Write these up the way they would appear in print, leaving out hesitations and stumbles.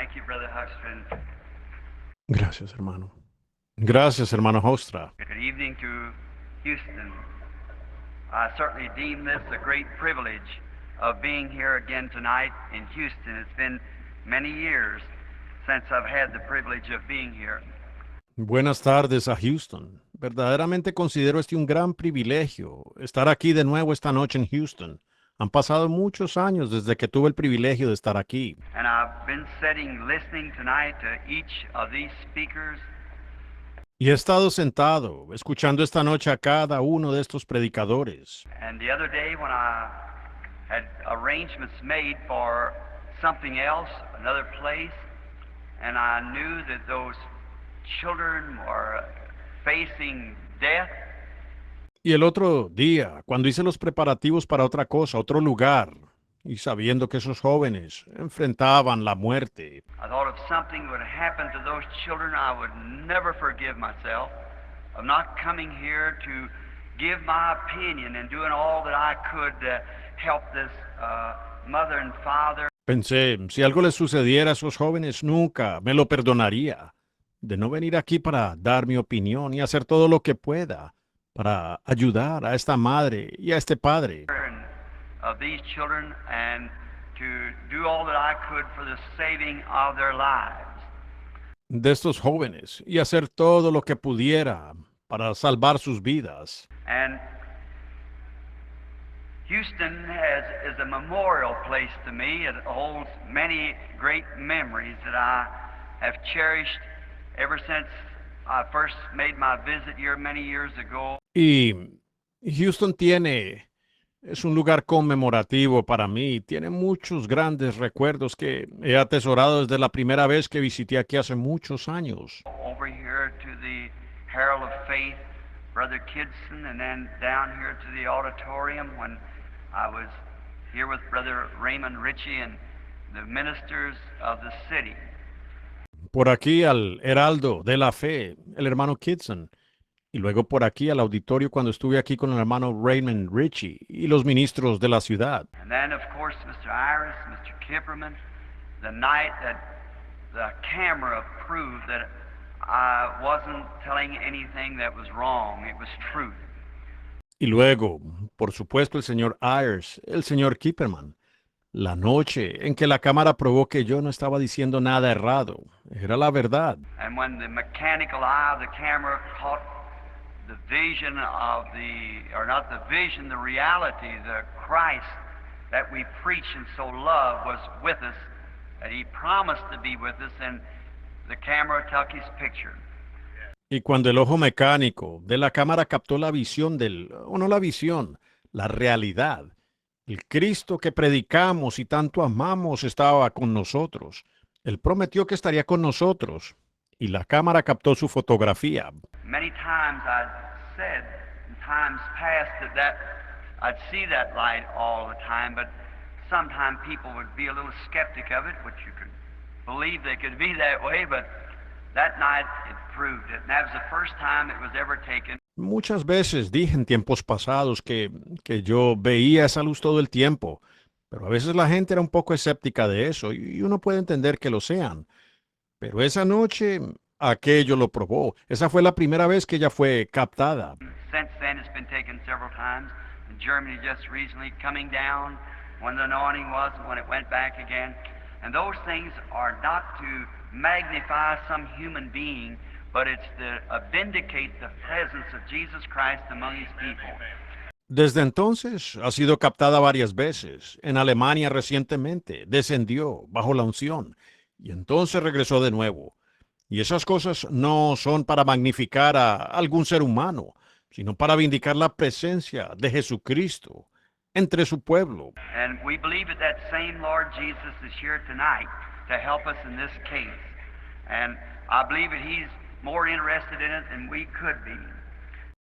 Thank you, Brother Huxton. Gracias, hermano. Gracias, hermano Hostra. Good evening to Houston. I certainly deem this a great privilege of being here again tonight in Houston. It's been many years since I've had the privilege of being here. Buenas tardes a Houston. Verdaderamente considero este un gran privilegio, estar aquí de nuevo esta noche en Houston. Han pasado muchos años desde que tuve el privilegio de estar aquí. And I've been sitting listening tonight to each of these speakers. Y he estado sentado, escuchando esta noche a cada uno de estos predicadores. And the other day when I had arrangements made for something else, another place, and I knew that those children were facing death. Y el otro día, cuando hice los preparativos para otra cosa, otro lugar, y sabiendo que esos jóvenes enfrentaban la muerte, I thought if something would happen to those children, I would never forgive myself of not coming here to give my opinion and doing all that I could to help this mother and father. pensé, si algo les sucediera a esos jóvenes, nunca me lo perdonaría de no venir aquí para dar mi opinión y hacer todo lo que pueda para ayudar a esta madre y a este padre. And of these children and to do all that I could for the saving of their lives. De estos jóvenes y hacer todo lo que pudiera para salvar sus vidas. And Houston is a memorial place to me. It holds many great memories that I have cherished ever since I first made my visit here many years ago. Y Houston es un lugar conmemorativo para mí, tiene muchos grandes recuerdos que he atesorado desde la primera vez que visité aquí hace muchos años. Over here to the Herald of Faith, Brother Kidson, and then down here to the auditorium when I was here with Brother Raymond Ritchie and the ministers of the city. Por aquí al Heraldo de la Fe, el hermano Kidson, y luego por aquí al auditorio cuando estuve aquí con el hermano Raymond Ritchie y los ministros de la ciudad. And then, of course, Mr. Iris, Mr. Kipperman, the night that the camera proved that I wasn't telling anything that was wrong, it was truth. Y luego, por supuesto, el señor Ayers, el señor Kipperman, la noche en que la cámara probó que yo no estaba diciendo nada errado, era la verdad. And when the mechanical eye of the camera caught the vision of or not the vision, the reality, the Christ that we preach and so love was with us, that he promised to be with us, and the camera took his picture. Y cuando el ojo mecánico de la cámara captó la visión o no la visión, la realidad, el Cristo que predicamos y tanto amamos estaba con nosotros. Él prometió que estaría con nosotros y la cámara captó su fotografía. Many times I'd said in times past that I'd see that light all the time, but sometimes people would be a little skeptic of it, which you could believe they could be that way, but that night it proved it. And that was the first time it was ever taken. Muchas veces dije en tiempos pasados que yo veía esa luz todo el tiempo, pero a veces la gente era un poco escéptica de eso y uno puede entender que lo sean. Pero esa noche aquello lo probó. Esa fue la primera vez que ella fue captada. Since then it's been taken several times. In Germany just recently coming down when the anointing was and when it went back again. And those things are not to magnify some human being, but it's to vindicate the presence of Jesus Christ among his people. Desde entonces ha sido captada varias veces. En Alemania recientemente descendió bajo la unción y entonces regresó de nuevo. Y esas cosas no son para magnificar a algún ser humano, sino para vindicar la presencia de Jesucristo entre su pueblo. And we believe that same Lord Jesus is here tonight to help us in this case. And I believe that he's more interested in it than we could be.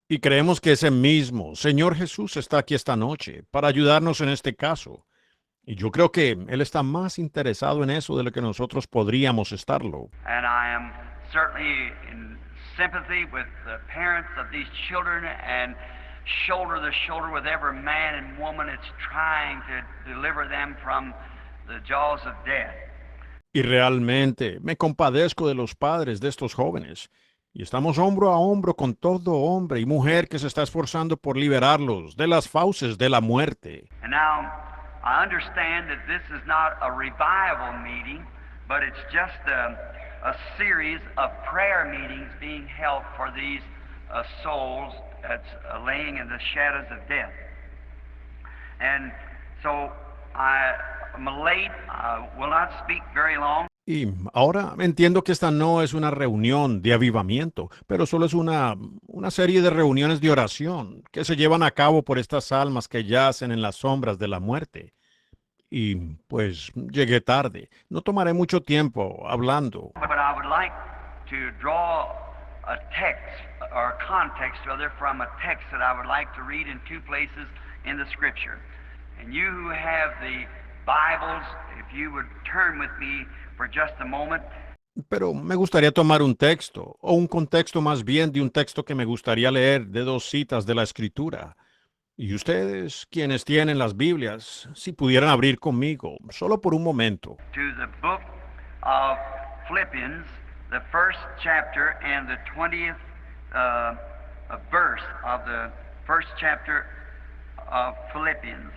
Y creemos que ese mismo Señor Jesús está aquí esta noche para ayudarnos en este caso. Y yo creo que Él está más interesado en eso de lo que nosotros podríamos estarlo. And I am certainly in sympathy with the parents of these children and shoulder to shoulder with every man and woman that's trying to deliver them from the jaws of death. Y realmente me compadezco de los padres de estos jóvenes. Y estamos hombro a hombro con todo hombre y mujer que se está esforzando por liberarlos de las fauces de la muerte. And now, I understand that this is not a revival meeting, but it's just a series of prayer meetings being held for these souls that's laying in the shadows of death. And so I'm late. I will not speak very long. Y ahora entiendo que esta no es una reunión de avivamiento, pero solo es una serie de reuniones de oración que se llevan a cabo por estas almas que yacen en las sombras de la muerte. Y pues llegué tarde. No tomaré mucho tiempo hablando. But I would like to draw a text or context rather from a text that I would like to read in two places in the Scripture. And you who have the Bibles, if you would turn with me for just a moment. Pero me gustaría tomar un texto, o un contexto más bien de un texto que me gustaría leer de dos citas de la Escritura. Y ustedes, quienes tienen las Biblias, si pudieran abrir conmigo, solo por un momento. To the book of Philippians, the first chapter and the 20th verse of the first chapter of Philippians.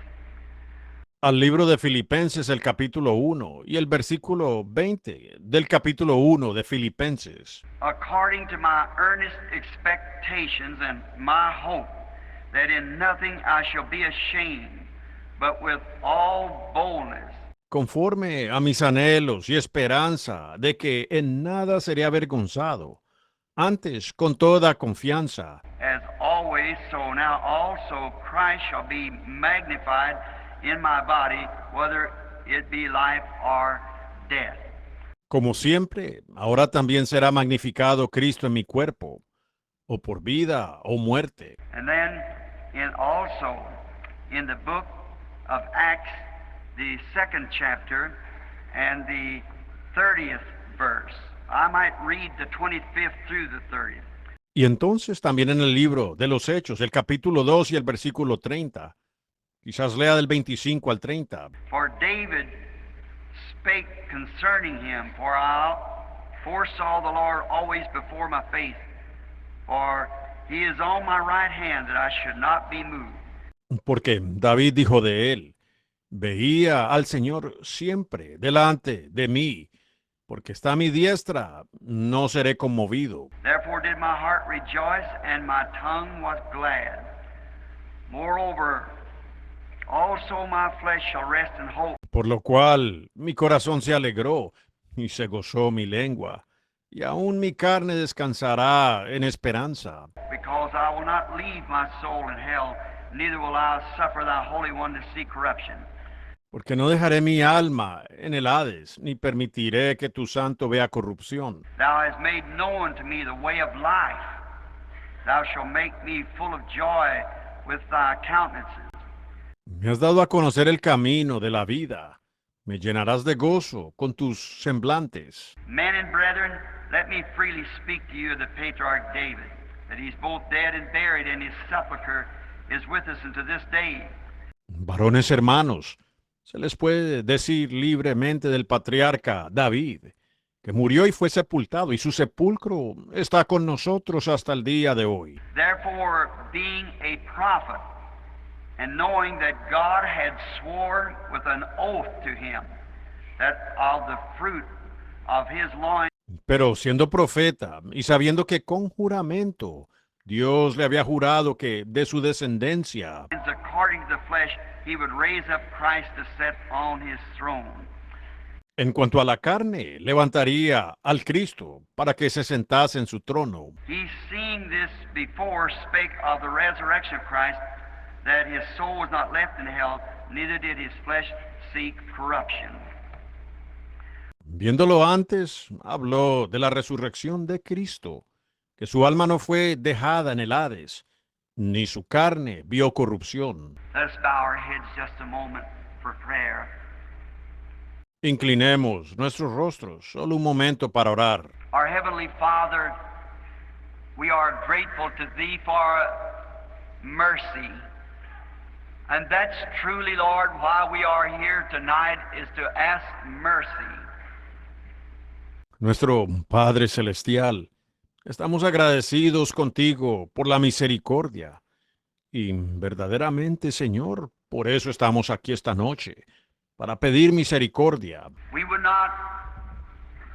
Al libro de Filipenses, el capítulo 1 y el versículo 20 del capítulo 1 de Filipenses. According to my earnest expectations and my hope, that in nothing I shall be ashamed, but with all boldness. Conforme a mis anhelos y esperanza de que en nada seré avergonzado, antes con toda confianza, As always, so now also Christ shall be magnified in my body, whether it be life or death. como siempre, ahora también será magnificado Cristo en mi cuerpo, o por vida o muerte. And then also in the book of Acts, the second chapter and the 30th verse. I might read the 25th through the 30th. Y entonces también en el libro de los Hechos, el capítulo 2 y el versículo 30. Quizás lea del 25 al 30. For David spake concerning him, for I foresaw the Lord always before my face, for he is on my right hand, that I should not be moved. Porque David dijo de él, veía al Señor siempre delante de mí, porque está a mi diestra, no seré conmovido. Therefore did my heart rejoice, and my tongue was glad. Moreover, also my flesh shall rest in hope. Por lo cual mi corazón se alegró y se gozó mi lengua, y aún mi carne descansará en esperanza. Because I will not leave my soul in hell, neither will I suffer thy Holy One to see corruption. Porque no dejaré mi alma en el Hades, ni permitiré que tu santo vea corrupción. Thou hast made known to me the way of life. Thou shalt make me full of joy with thy countenances. Me has dado a conocer el camino de la vida. Me llenarás de gozo con tus semblantes. Men and brethren, let me freely speak to you of the patriarch David, that he's both dead and buried, and his sepulchre is with us unto this day. Varones hermanos, se les puede decir libremente del patriarca David, que murió y fue sepultado, y su sepulcro está con nosotros hasta el día de hoy. Therefore, being a prophet, and knowing that God had sworn with an oath to him, that of the fruit of his loins Pero siendo profeta, y sabiendo que con juramento Dios le había jurado que de su descendencia, according to the flesh, he would raise up Christ to sit on his throne. en cuanto a la carne, levantaría al Cristo para que se sentase en su trono. He, seeing this before, spake of the resurrection of Christ, that his soul was not left in hell, neither did his flesh seek corruption. Viéndolo antes, habló de la resurrección de Cristo, que su alma no fue dejada en el Hades, ni su carne vio corrupción. Let us bow our heads just a moment for prayer. Inclinemos nuestros rostros solo un momento para orar. Our Heavenly Father, we are grateful to Thee for mercy. And that's truly, Lord, why we are here tonight, is to ask mercy. Nuestro Padre Celestial, estamos agradecidos contigo por la misericordia y verdaderamente, Señor, por eso estamos aquí esta noche, para pedir misericordia. We would not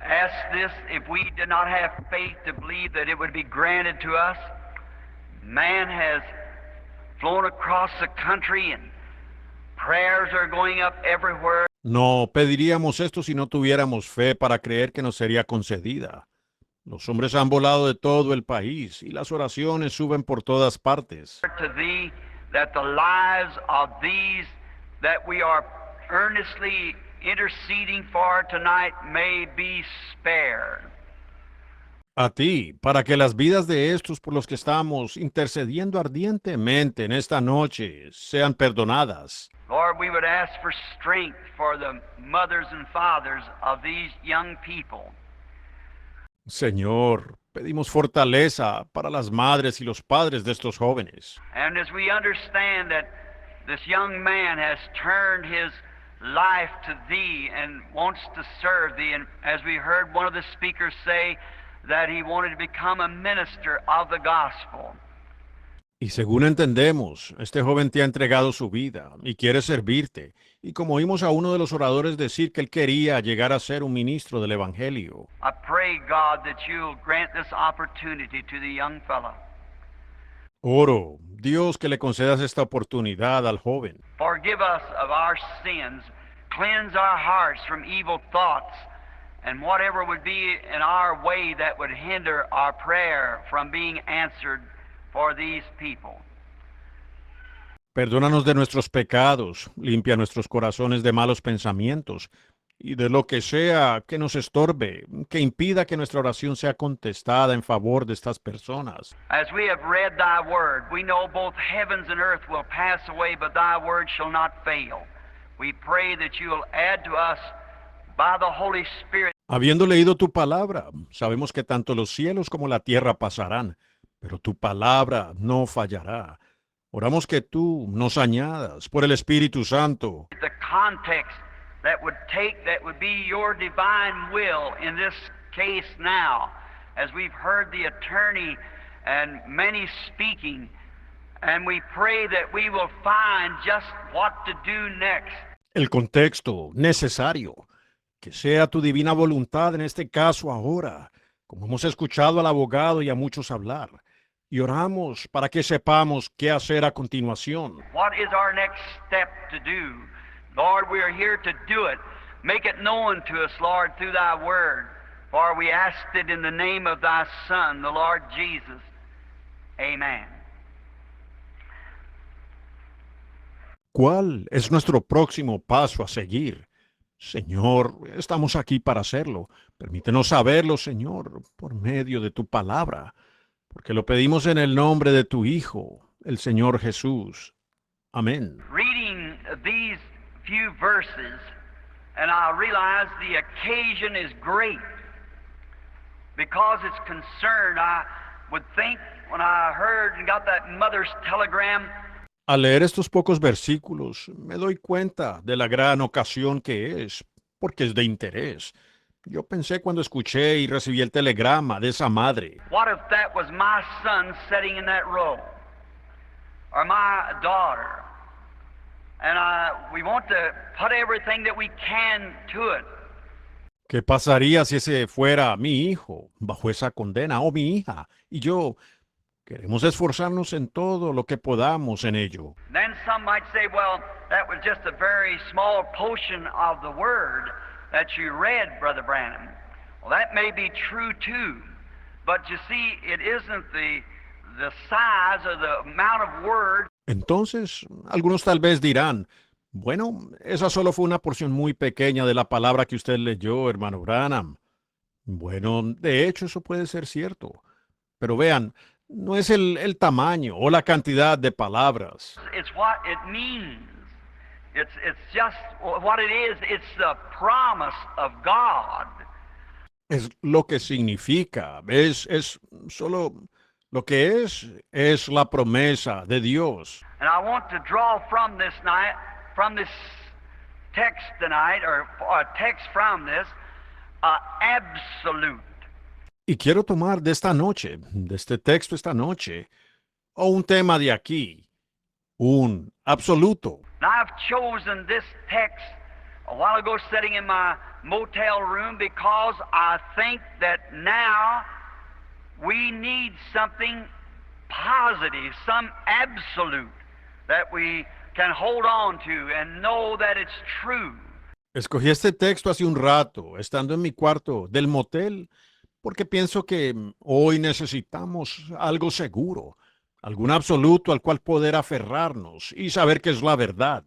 ask this if we did not have faith to believe that it would be granted to us. Man has flown across the country and prayers are going up everywhere. No pediríamos esto si no tuviéramos fe para creer que nos sería concedida. Los hombres han volado de todo el país y las oraciones suben por todas partes. To thee, that the lives of these that we are earnestly interceding for tonight may be spared. A ti, para que las vidas de estos por los que estamos intercediendo ardientemente en esta noche sean perdonadas. Lord, we would ask for strength for the mothers and fathers of these young people. Señor, pedimos fortaleza para las madres y los padres de estos jóvenes. And as we understand that this young man has turned his life to thee and wants to serve thee, and as we heard one of the speakers say, that he wanted to become a minister of the gospel. Y según entendemos, este joven te ha entregado su vida y quiere servirte. Y como oímos a uno de los oradores decir que él quería llegar a ser un ministro del Evangelio, I pray, God, that you'll grant this opportunity to the young fellow. oro, Dios, que le concedas esta oportunidad al joven. Forgive us of our sins, cleanse our hearts from evil thoughts, and whatever would be in our way that would hinder our prayer from being answered for these people. Perdónanos de nuestros pecados, limpia nuestros corazones de malos pensamientos y de lo que sea que nos estorbe, que impida que nuestra oración sea contestada en favor de estas personas. As we have read thy word, we know both heavens and earth will pass away, but thy word shall not fail. We pray that you will add to us by the Holy Spirit. Habiendo leído tu palabra, sabemos que tanto los cielos como la tierra pasarán, pero tu palabra no fallará. Oramos que tú nos añadas por el Espíritu Santo The context that would be your divine will in this case now, as we've heard the attorney and many speaking, and we pray that we will find just what to do next. el contexto necesario, que sea tu divina voluntad en este caso ahora, como hemos escuchado al abogado y a muchos hablar, y oramos para que sepamos qué hacer a continuación. What is our next step to do? Lord, we are here to do it. Make it known to us, Lord, through thy word. For we asked it in the name of thy Son, the Lord Jesus. Amen. ¿Cuál es nuestro próximo paso a seguir? Señor, estamos aquí para hacerlo. Permítenos saberlo, Señor, por medio de tu palabra, porque lo pedimos en el nombre de tu Hijo, el Señor Jesús. Amén. Reading these few verses, and I realize the occasion is great because it's concerned. I would think when I heard and got that mother's telegram. Al leer estos pocos versículos, me doy cuenta de la gran ocasión que es, porque es de interés. Yo pensé cuando escuché y recibí el telegrama de esa madre. What if that was my son sitting in that row, or my daughter? And we want to put everything that we can to it. ¿Qué pasaría si ese fuera mi hijo bajo esa condena o mi hija? Y yo queremos esforzarnos en todo lo que podamos en ello. Then some might say, well, that was just a very small portion of the word that you read, Brother Branham. Well, that may be true too, but you see, it isn't the size or the amount of word. Entonces, algunos tal vez dirán, bueno, esa solo fue una porción muy pequeña de la palabra que usted leyó, hermano Branham. Bueno, de hecho, eso puede ser cierto. Pero vean, no es el tamaño o la cantidad de palabras. It's what it means. It's just what it is. It's the promise of God. Es lo que significa, es solo lo que es la promesa de Dios. And I want to draw from this text tonight, or a text from this, absolute. Y quiero tomar de esta noche, de este texto esta noche, o un tema de aquí, un absoluto. Now, I've chosen this text a while ago sitting in my motel room because I think that now we need something positive, some absolute that we can hold on to and know that it's true. Escogí este texto hace un rato, estando en mi cuarto del motel, porque pienso que hoy necesitamos algo seguro, algún absoluto al cual poder aferrarnos y saber que es la verdad.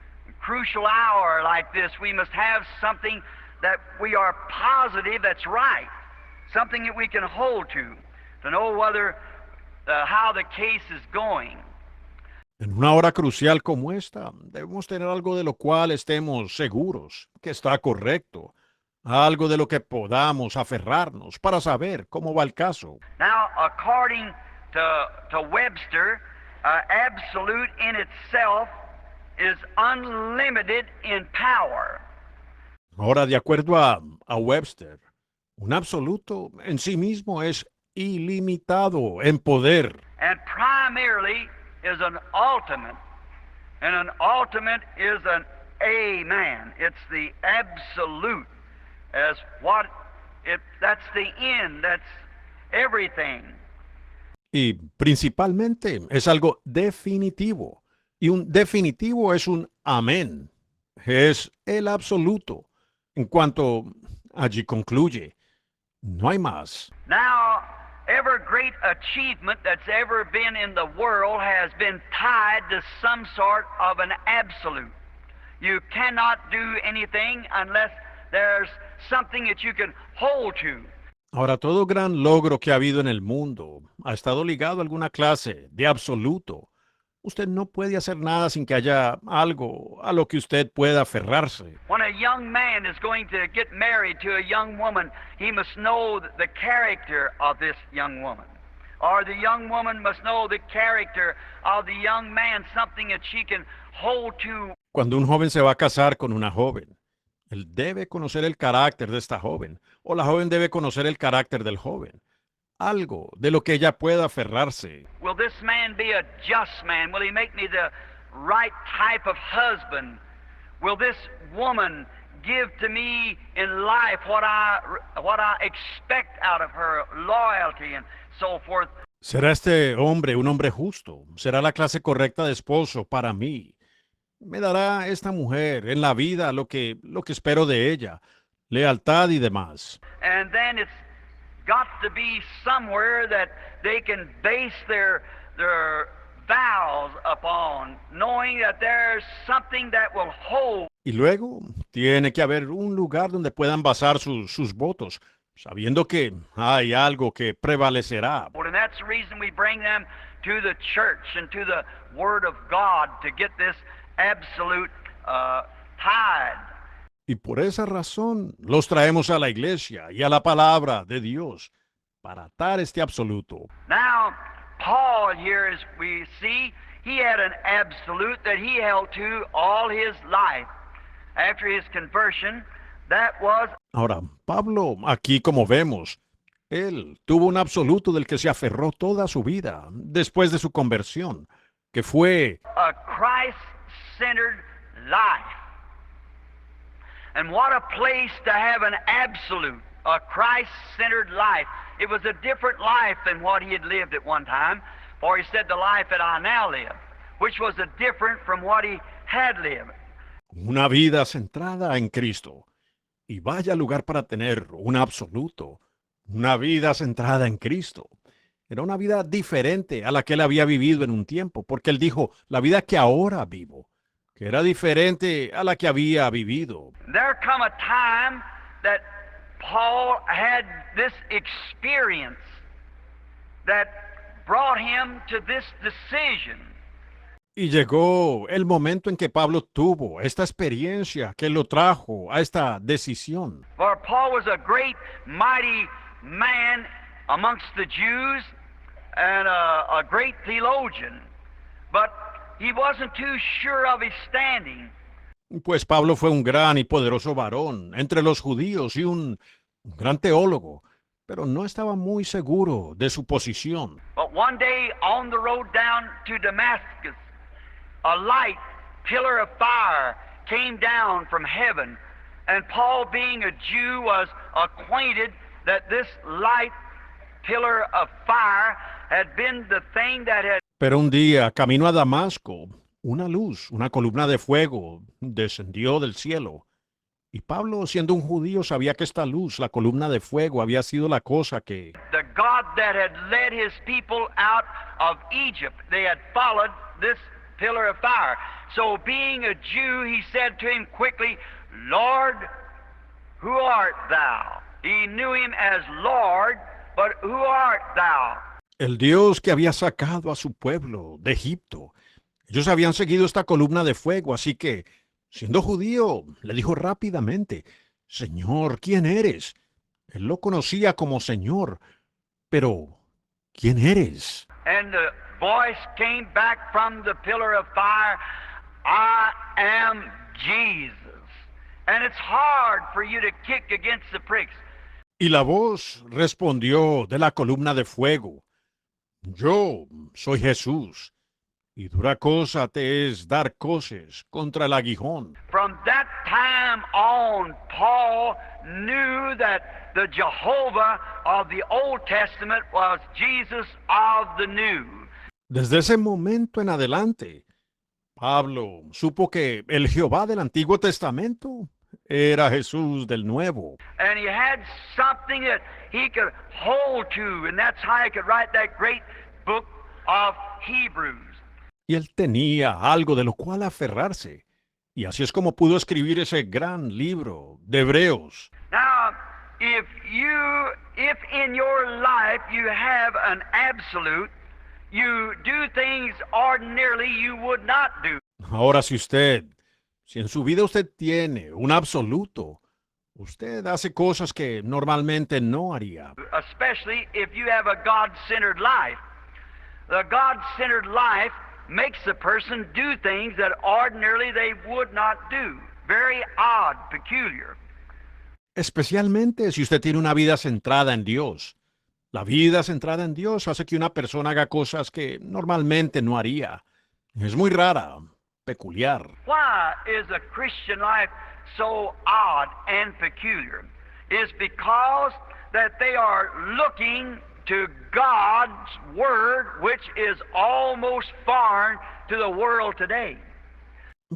Crucial hour like this, we must have something that we are positive that's right, something that we can hold to know whether how the case is going. En una hora crucial como esta, debemos tener algo de lo cual estemos seguros, que está correcto, algo de lo que podamos aferrarnos para saber cómo va el caso. Now, according to Webster, absolute in itself is unlimited in power. Ahora, de acuerdo a Webster, un absoluto en sí mismo es ilimitado en poder. And primarily is an ultimate. And an ultimate is an amen. It's the absolute as what that's the end, that's everything. Y principalmente es algo definitivo. Y un definitivo es un amén. Es el absoluto. En cuanto allí concluye, no hay más. Now, every great achievement that's ever been in the world has been tied to some sort of an absolute. You cannot do anything unless there's something that you can hold to. Ahora, todo gran logro que ha habido en el mundo ha estado ligado a alguna clase de absoluto. Usted no puede hacer nada sin que haya algo a lo que usted pueda aferrarse. When a young man is going to get married to a young woman, he must know the character of this young woman. Or the young woman must know the character of the young man, something that she can hold to. Cuando un joven se va a casar con una joven, él debe conocer el carácter de esta joven, o la joven debe conocer el carácter del joven. Algo de lo que ella pueda aferrarse. Will this man be a just man? Will he make me the right type of husband? Will this woman give to me in life what I expect out of her, loyalty and so forth? ¿Será este hombre un hombre justo? ¿Será la clase correcta de esposo para mí? ¿Me dará esta mujer en la vida lo que espero de ella? Lealtad y demás. And then it's got to be somewhere that they can base their vows upon, knowing that there's something that will hold. Y luego tiene que haber un lugar donde puedan basar sus votos, sabiendo que hay algo que prevalecerá. And that's the reason we bring them to the church and to the Word of God to get this absolute tied. Y por esa razón los traemos a la iglesia y a la palabra de Dios para atar este absoluto. Now, Paul here, as we see, he had an absolute that he held to all his life. After his conversion, that was... Ahora, Pablo, aquí como vemos, él tuvo un absoluto del que se aferró toda su vida después de su conversión, que fue a Christ-centered life. And what a place to have an absolute, a Christ-centered life. It was a different life than what he had lived at one time, for he said the life that I now live, which was a different from what he had lived. una vida centrada en Cristo. Y vaya lugar para tener un absoluto, una vida centrada en Cristo. Era una vida diferente a la que él había vivido en un tiempo, porque él dijo, la vida que ahora vivo, que era diferente a la que había vivido. There come a time that Paul had this experience that brought him to this decision. Y llegó el momento en que Pablo tuvo esta experiencia que lo trajo a esta decisión. For Paul was a great, mighty man amongst the Jews and a great theologian, but he wasn't too sure of his standing. Pues Pablo fue un gran y poderoso varón entre los judíos y un un gran teólogo, pero no estaba muy seguro de su posición. But one day on the road down to Damascus, a light pillar of fire came down from heaven, and Paul, being a Jew, was acquainted that this light pillar of fire had been the thing that had Pero un día, camino a Damasco, una luz, una columna de fuego, descendió del cielo. Y Pablo, siendo un judío, sabía que esta luz, la columna de fuego, había sido la cosa que the God that had led his people out of Egypt. They had followed this pillar of fire. So being a Jew, he said to him quickly, Lord, who art thou? He knew him as Lord, but who art thou? el Dios que había sacado a su pueblo de Egipto. Ellos habían seguido esta columna de fuego, así que, siendo judío, le dijo rápidamente, Señor, ¿quién eres? Él lo conocía como Señor, pero ¿quién eres? And the voice came back from the pillar of fire, I am Jesus. And it's hard for you to kick against the pricks. Y la voz respondió de la columna de fuego, Yo soy Jesús, y dura cosa te es dar coces contra el aguijón. From that time on, Paul knew that the Jehovah of the Old Testament was Jesus of the New. Desde ese momento en adelante, Pablo supo que el Jehová del Antiguo Testamento era Jesús del Nuevo. And he had something that he could hold to, and that's how he could write that great book of Hebrews. Y él tenía algo de lo cual aferrarse. Y así es como pudo escribir ese gran libro de Hebreos. Now, if in your life you have an absolute, you do things ordinarily you would not do. Ahora, si en su vida usted tiene un absoluto, usted hace cosas que normalmente no haría. Especially if you have a God-centered life. The God-centered life makes a person do things that ordinarily they would not do. Very odd, peculiar. Especialmente si usted tiene una vida centrada en Dios. La vida centrada en Dios hace que una persona haga cosas que normalmente no haría. Es muy rara, peculiar. Why is a Christian life so odd and peculiar? It's because that they are looking to God's Word, which is almost foreign to the world today.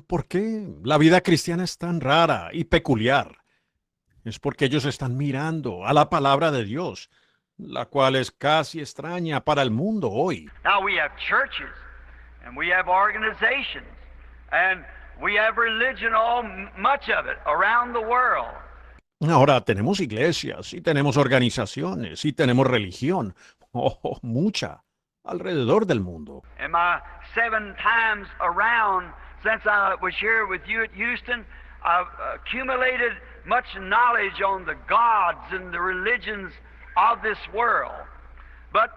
¿Por qué la vida cristiana es tan rara y peculiar? Es porque ellos están mirando a la palabra de Dios, la cual es casi extraña para el mundo hoy. Now we have churches, and we have organizations, and we have religion, much of it, around the world. Ahora tenemos iglesias y tenemos organizaciones y tenemos religión, mucha, alrededor del mundo. In my 7 times around since I was here with you at Houston, I've accumulated much knowledge on the gods and the religions of this world. But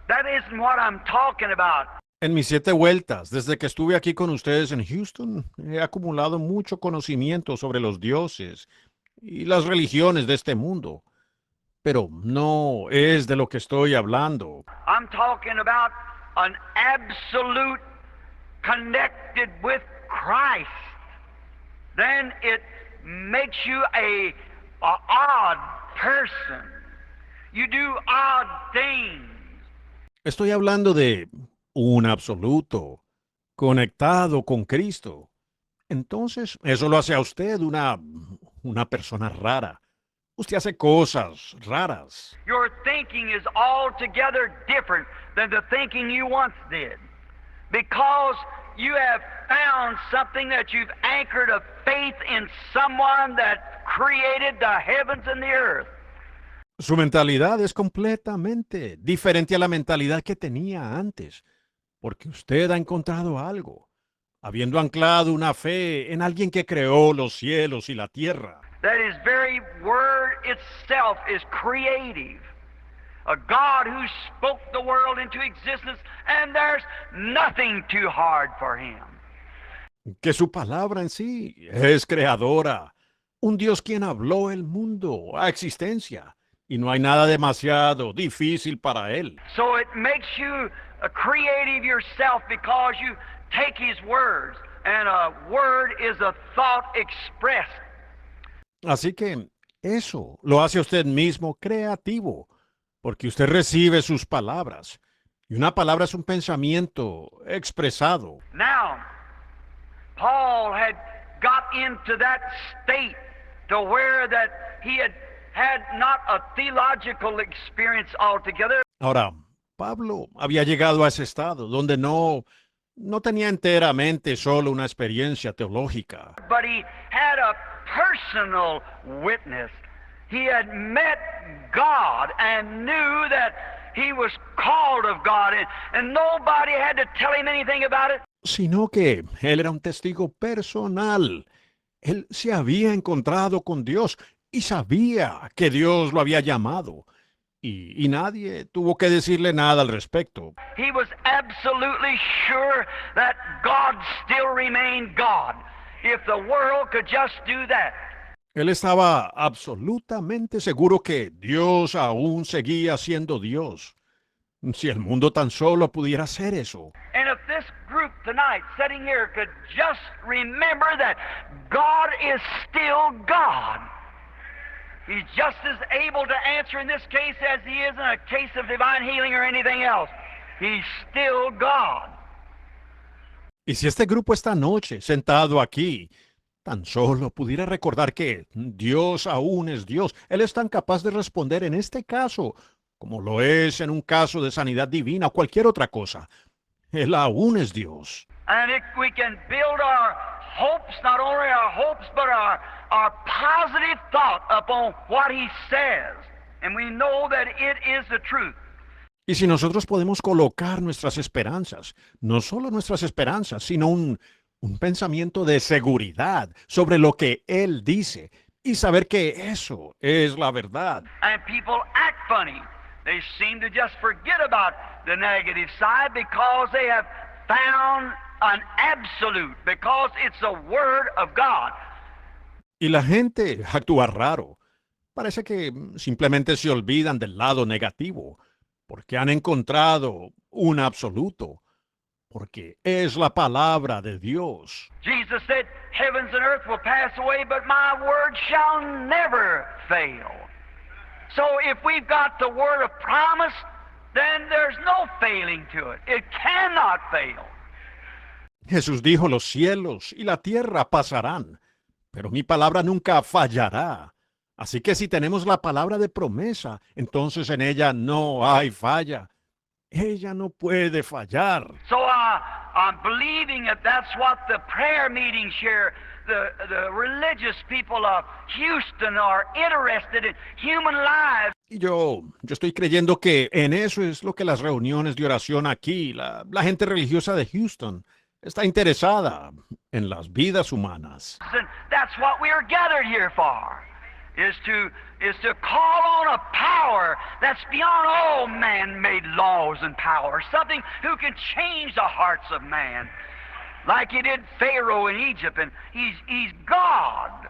that isn't what I'm talking about. En mis 7 vueltas, desde que estuve aquí con ustedes en Houston, he acumulado mucho conocimiento sobre los dioses y las religiones de este mundo. Pero no es de lo que estoy hablando. I'm talking about an absolute connected with Christ. Then it makes you a odd person. You do odd things. Estoy hablando de un absoluto, conectado con Cristo. Entonces, eso lo hace a usted una persona rara. Usted hace cosas raras. Your thinking is altogether different than the thinking you once did. Because you have found something that you've anchored a faith in someone that created the heavens and the earth. Su mentalidad es completamente diferente a la mentalidad que tenía antes, porque usted ha encontrado algo, habiendo anclado una fe en alguien que creó los cielos y la tierra. That his very word itself is creative. A God who spoke the world into existence, and there's nothing too hard for him. Que su palabra en sí es creadora, Un Dios quien habló el mundo a existencia. Y no hay nada demasiado difícil para él. So it makes you a creative yourself because you take His words, and a word is a thought expressed. Así que eso lo hace usted mismo creativo, porque usted recibe sus palabras. Y una palabra es un pensamiento expresado. Now, Paul had got into that state to where that he had not a theological experience altogether, Ahora, Pablo había llegado a ese estado donde no tenía enteramente solo una experiencia teológica, but he had a personal witness. He had met God and knew that he was called of God, and nobody had to tell him anything about it. sino que él era un testigo personal. Él se había encontrado con Dios y sabía que Dios lo había llamado. Y nadie tuvo que decirle nada al respecto. He was absolutely sure that God still remained God, if the world could just do that. Él estaba absolutamente seguro que Dios aún seguía siendo Dios. Si el mundo tan solo pudiera hacer eso. And if this group tonight sitting here could just remember that God is still God, He's just as able to answer in this case as He is in a case of divine healing or anything else. He's still God. Y si este grupo esta noche, sentado aquí, tan solo pudiera recordar que Dios aún es Dios, Él es tan capaz de responder en este caso, como lo es en un caso de sanidad divina o cualquier otra cosa. Él aún es Dios. And if we can build our hopes, not only our hopes, but our positive thought upon what He says, and we know that it is the truth. Y si nosotros podemos colocar nuestras esperanzas, no solo nuestras esperanzas, sino un pensamiento de seguridad sobre lo que Él dice y saber que eso es la verdad. And people act funny. They seem to just forget about the negative side because they have found an absolute, because it's a word of God. Y la gente actúa raro. Parece que simplemente se olvidan del lado negativo, porque han encontrado un absoluto, porque es la palabra de Dios. Jesus said, heavens and earth will pass away, but my word shall never fail. So if we've got the word of promise, then there's no failing to it. It cannot fail. Jesús dijo, los cielos y la tierra pasarán, pero mi palabra nunca fallará. Así que si tenemos la palabra de promesa, entonces en ella no hay falla. Ella no puede fallar. So I'm believing that that's what the prayer meetings here, the religious people of Houston are interested in, human lives. Y yo estoy creyendo que en eso es lo que las reuniones de oración aquí, la gente religiosa de Houston, está interesada en las vidas humanas. And that's what we are gathered here for, is to call on a power that's beyond all man-made laws and power, something who can change the hearts of man, like He did Pharaoh in Egypt, and he's God.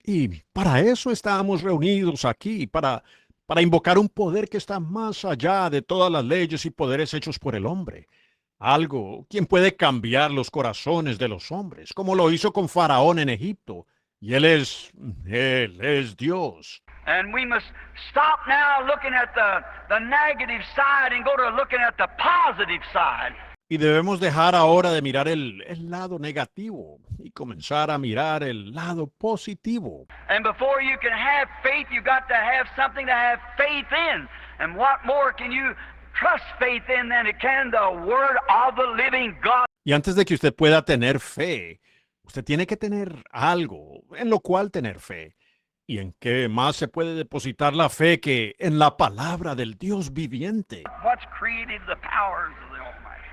Y para eso estamos reunidos aquí, para invocar un poder que está más allá de todas las leyes y poderes hechos por el hombre. Algo quien puede cambiar los corazones de los hombres, como lo hizo con Faraón en Egipto. Y Él es Dios. And we must stop now looking at the negative side and go to looking at the positive side. Y debemos dejar ahora de mirar el lado negativo y comenzar a mirar el lado positivo. And before you can have faith, you've got to have something to have faith in. And what more can you trust faith in than it can the word of the living God? Y antes de que usted pueda tener fe, usted tiene que tener algo en lo cual tener fe. ¿Y en qué más se puede depositar la fe que en la palabra del Dios viviente? What's created the powers of the Almighty?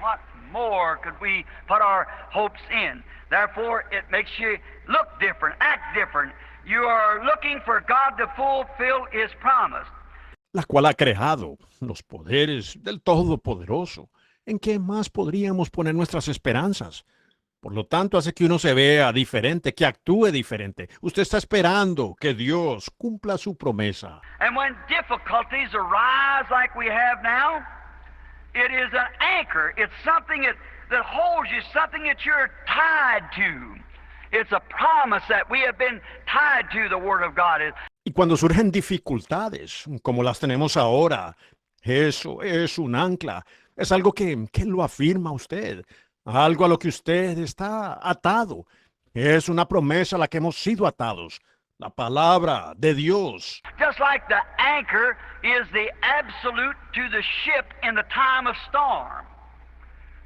What more could we put our hopes in? Therefore, it makes you look different, act different. You are looking for God to fulfill His promise. La cual ha creado los poderes del Todopoderoso. ¿En qué más podríamos poner nuestras esperanzas? Por lo tanto, hace que uno se vea diferente, que actúe diferente. Usted está esperando que Dios cumpla su promesa. And when difficulties arise like we have now, it is an anchor. It's something that holds you, something that you're tied to. It's a promise that we have been tied to, the Word of God. Y cuando surgen dificultades, como las tenemos ahora, eso es un ancla. Es algo que lo afirma usted, algo a lo que usted está atado. Es una promesa a la que hemos sido atados. La palabra de Dios. Just like the anchor is the absolute to the ship in the time of storm.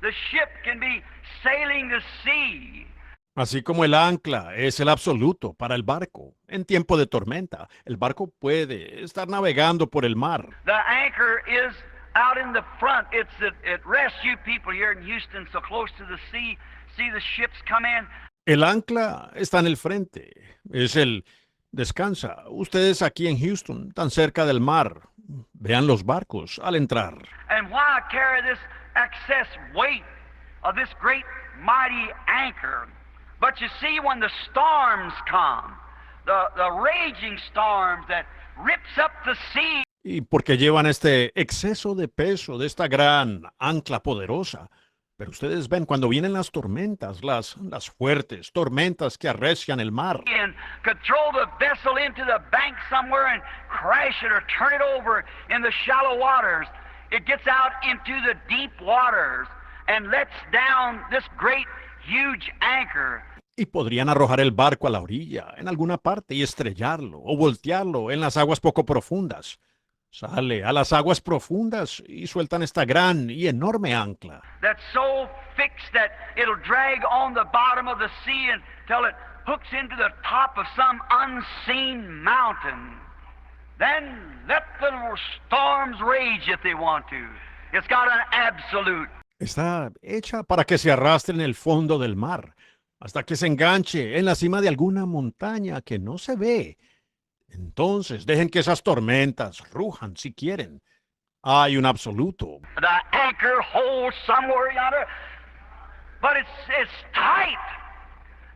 The ship can be sailing the sea. Así como el ancla es el absoluto para el barco. En tiempo de tormenta, el barco puede estar navegando por el mar. The anchor is out in the front. It rests you people here in Houston so close to the sea. See the ships come in. El ancla está en el frente. Es el descansa. Ustedes aquí en Houston, tan cerca del mar. Vean los barcos al entrar. And why carry this excess weight of this great mighty anchor? But you see, when the storms come, the raging storms that rips up the sea. Y porque llevan este exceso de peso de esta gran ancla poderosa. Pero ustedes ven cuando vienen las tormentas, las fuertes tormentas que arrecian el mar. And could throw the vessel into the bank somewhere and crash it or turn it over in the shallow waters. It gets out into the deep waters and lets down this great, huge anchor. Y podrían arrojar el barco a la orilla, en alguna parte, y estrellarlo o voltearlo en las aguas poco profundas. Sale a las aguas profundas y sueltan esta gran y enorme ancla. That's so fixed that it'll drag on the bottom of the sea until it hooks into the top of some unseen mountain. Then let the storms rage if they want to. It's got an absolute. Está hecha para que se arrastre en el fondo del mar, hasta que se enganche en la cima de alguna montaña que no se ve. Entonces dejen que esas tormentas rujan si quieren. Hay un absoluto. The anchor holds somewhere yonder, but it's tight.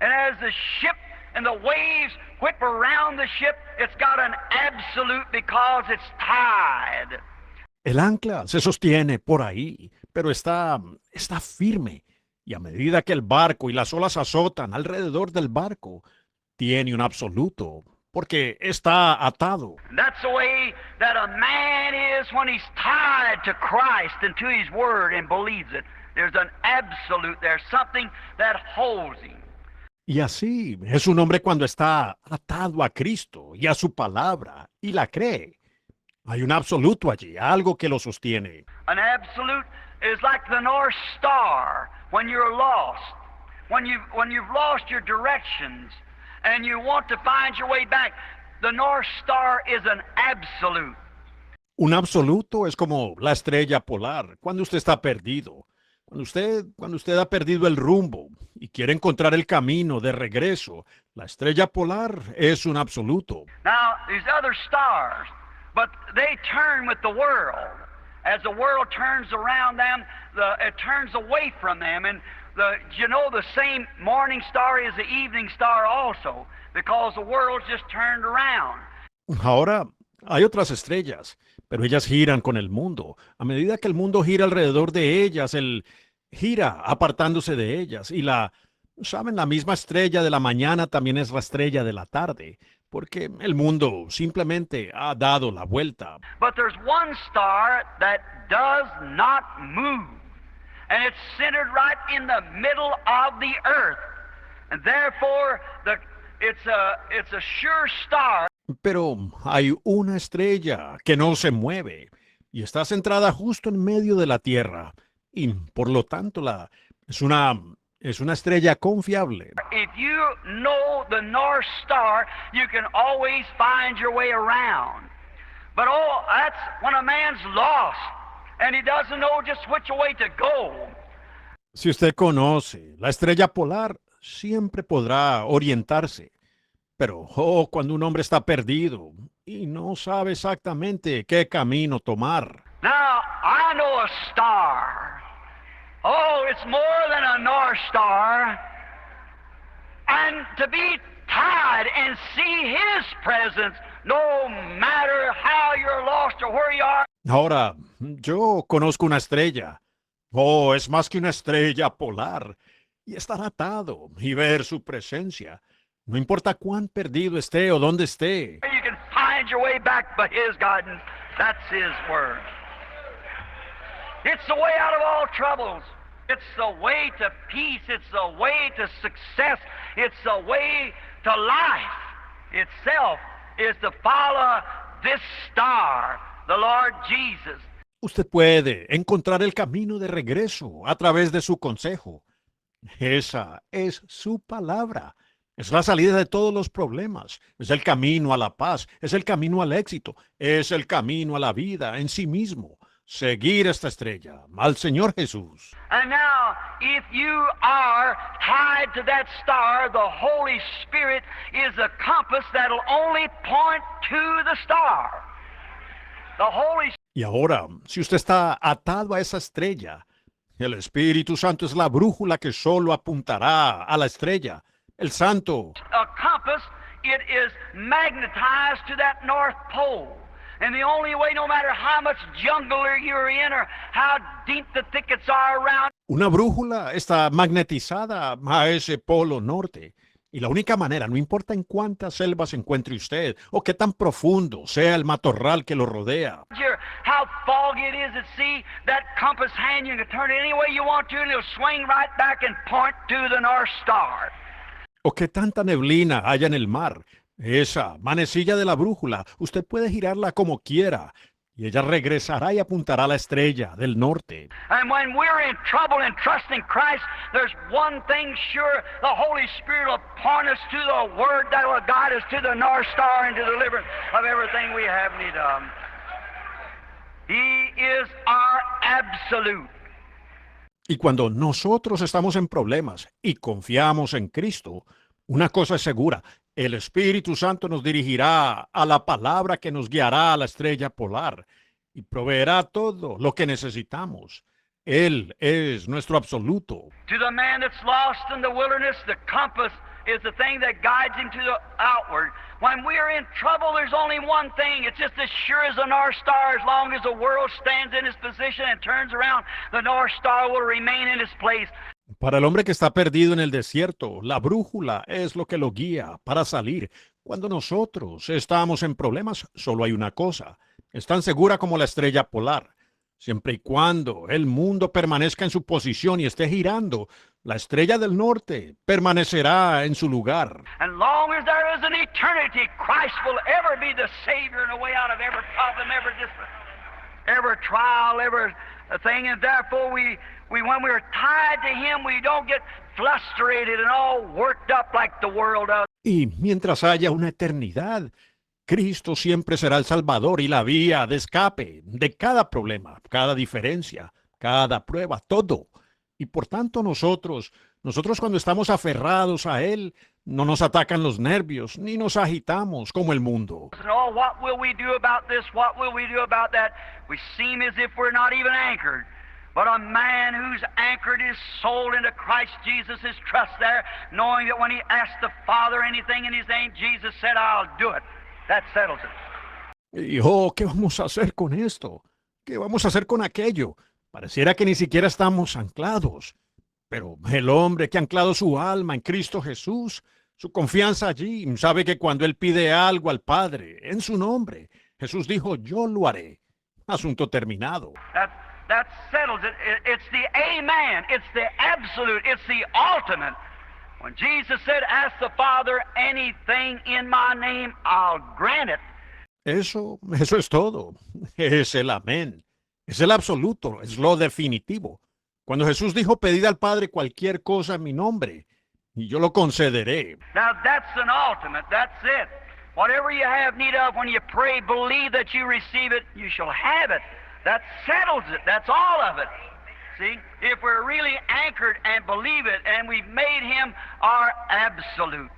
And as the ship and the waves whip around the ship, it's got an absolute because it's tied. El ancla se sostiene por ahí, pero está firme. Y a medida que el barco y las olas azotan alrededor del barco, tiene un absoluto, porque está atado. That's the way that a man is when he's tied to Christ and to His Word and believes it. There's an absolute, there's something that holds him. Y así es un hombre cuando está atado a Cristo y a su palabra y la cree. Hay un absoluto allí, algo que lo sostiene. An absolute is like the North Star when you're lost. When you've lost your directions and you want to find your way back, the North Star is an absolute. Un absoluto es como la estrella polar cuando usted está perdido. Cuando usted ha perdido el rumbo y quiere encontrar el camino de regreso, la estrella polar es un absoluto. Now, these other stars, but they turn with the world. As the world turns around them, it turns away from them. And the same morning star is the evening star also, because the world's just turned around. Ahora, hay otras estrellas, pero ellas giran con el mundo. A medida que el mundo gira alrededor de ellas, él gira apartándose de ellas. Y la misma estrella de la mañana también es la estrella de la tarde, porque el mundo simplemente ha dado la vuelta. But there's one star that does not move, and it's centered right in the middle of the earth. And therefore, it's a sure star. Pero hay una estrella que no se mueve y está centrada justo en medio de la Tierra. Y por lo tanto es una estrella confiable. If you know the North Star, you can always find your way around. But that's when a man's lost and he doesn't know just which way to go. Si usted conoce la estrella polar, siempre podrá orientarse. Pero cuando un hombre está perdido y no sabe exactamente qué camino tomar. Now, I know a star. Oh, it's more than a North Star. and to be tied and see His presence no matter how you're lost or where you are. Ahora, yo conozco una estrella. Oh, es más que una estrella polar. Y estar atado y ver su presencia. No importa cuán perdido esté o dónde esté. You can find your way back by His guidance. That's His Word. It's the way out of all troubles. It's the way to peace. It's the way to success. It's the way to life itself is to follow this star, the Lord Jesus. Usted puede encontrar el camino de regreso a través de su consejo. Esa es su palabra. Es la salida de todos los problemas. Es el camino a la paz. Es el camino al éxito. Es el camino a la vida en sí mismo. Seguir esta estrella, al Señor Jesús. And now, if you are tied to that star, the Holy Spirit is a compass that'll only point to the star. The Holy Y ahora, si usted está atado a esa estrella, el Espíritu Santo es la brújula que solo apuntará a la estrella. El Santo. a compass, it is magnetized to that North Pole. And the only way, no matter how much jungle you're in or how deep the thickets are around, Una brújula está magnetizada a ese polo norte. Y la única manera, no importa en cuántas selvas se encuentre usted o qué tan profundo sea el matorral que lo rodea, how foggy it is at sea, that compass hand, you can turn it any way you want to and it'll swing right back and point to the North Star. o qué tanta neblina haya en el mar, esa manecilla de la brújula, usted puede girarla como quiera y ella regresará y apuntará a la estrella del norte. And when we're in trouble and trusting Christ, there's one thing sure, the Holy Spirit will point us to the Word that will guide us to the North Star and to deliverance of everything we have need of. He is our absolute. Y cuando nosotros estamos en problemas y confiamos en Cristo, una cosa es segura, el Espíritu Santo nos dirigirá a la palabra que nos guiará a la estrella polar y proveerá todo lo que necesitamos. Él es nuestro absoluto. To the man that's lost in the wilderness, the compass is the thing that guides him to the outward. When we're in trouble, there's only one thing. It's just as sure as the North Star. As long as the world stands in its position and turns around, the North Star will remain in its place. Para el hombre que está perdido en el desierto, la brújula es lo que lo guía para salir. Cuando nosotros estamos en problemas, solo hay una cosa. Es tan segura como la estrella polar. Siempre y cuando el mundo permanezca en su posición y esté girando, la estrella del norte permanecerá en su lugar. And long as there is an eternity, Christ will ever be the Savior and a way out of every problem, every trial, every thing. And therefore, we when we're tied to Him, we don't get frustrated and all worked up like the world does. Y mientras haya una eternidad, Cristo siempre será el Salvador y la vía de escape de cada problema, cada diferencia, cada prueba, todo. Y por tanto nosotros cuando estamos aferrados a Él, no nos atacan los nervios, ni nos agitamos como el mundo. And, oh, what will we do about this? What will we do about that? We seem as if we're not even anchored. But a man who's anchored his soul into Christ Jesus is trust there, knowing that when he asked the Father anything in His name, Jesus said, I'll do it. That settles it. Y ¿qué vamos a hacer con esto? ¿Qué vamos a hacer con aquello? Pareciera que ni siquiera estamos anclados. Pero el hombre que ha anclado su alma en Cristo Jesús, su confianza allí, sabe que cuando él pide algo al Padre en su nombre, Jesús dijo, yo lo haré. Asunto terminado. That settles it. It's the amen. It's the absolute. It's the ultimate. When Jesus said, ask the Father anything in my name, I'll grant it. Eso es todo. Es el amén. Es el absoluto. Es lo definitivo. Cuando Jesús dijo, pedid al Padre cualquier cosa en mi nombre, y yo lo concederé. Now that's an ultimate. That's it. Whatever you have need of when you pray, believe that you receive it, you shall have it. That settles it. That's all of it. See, if we're really anchored and believe it, and we've made Him our absolute.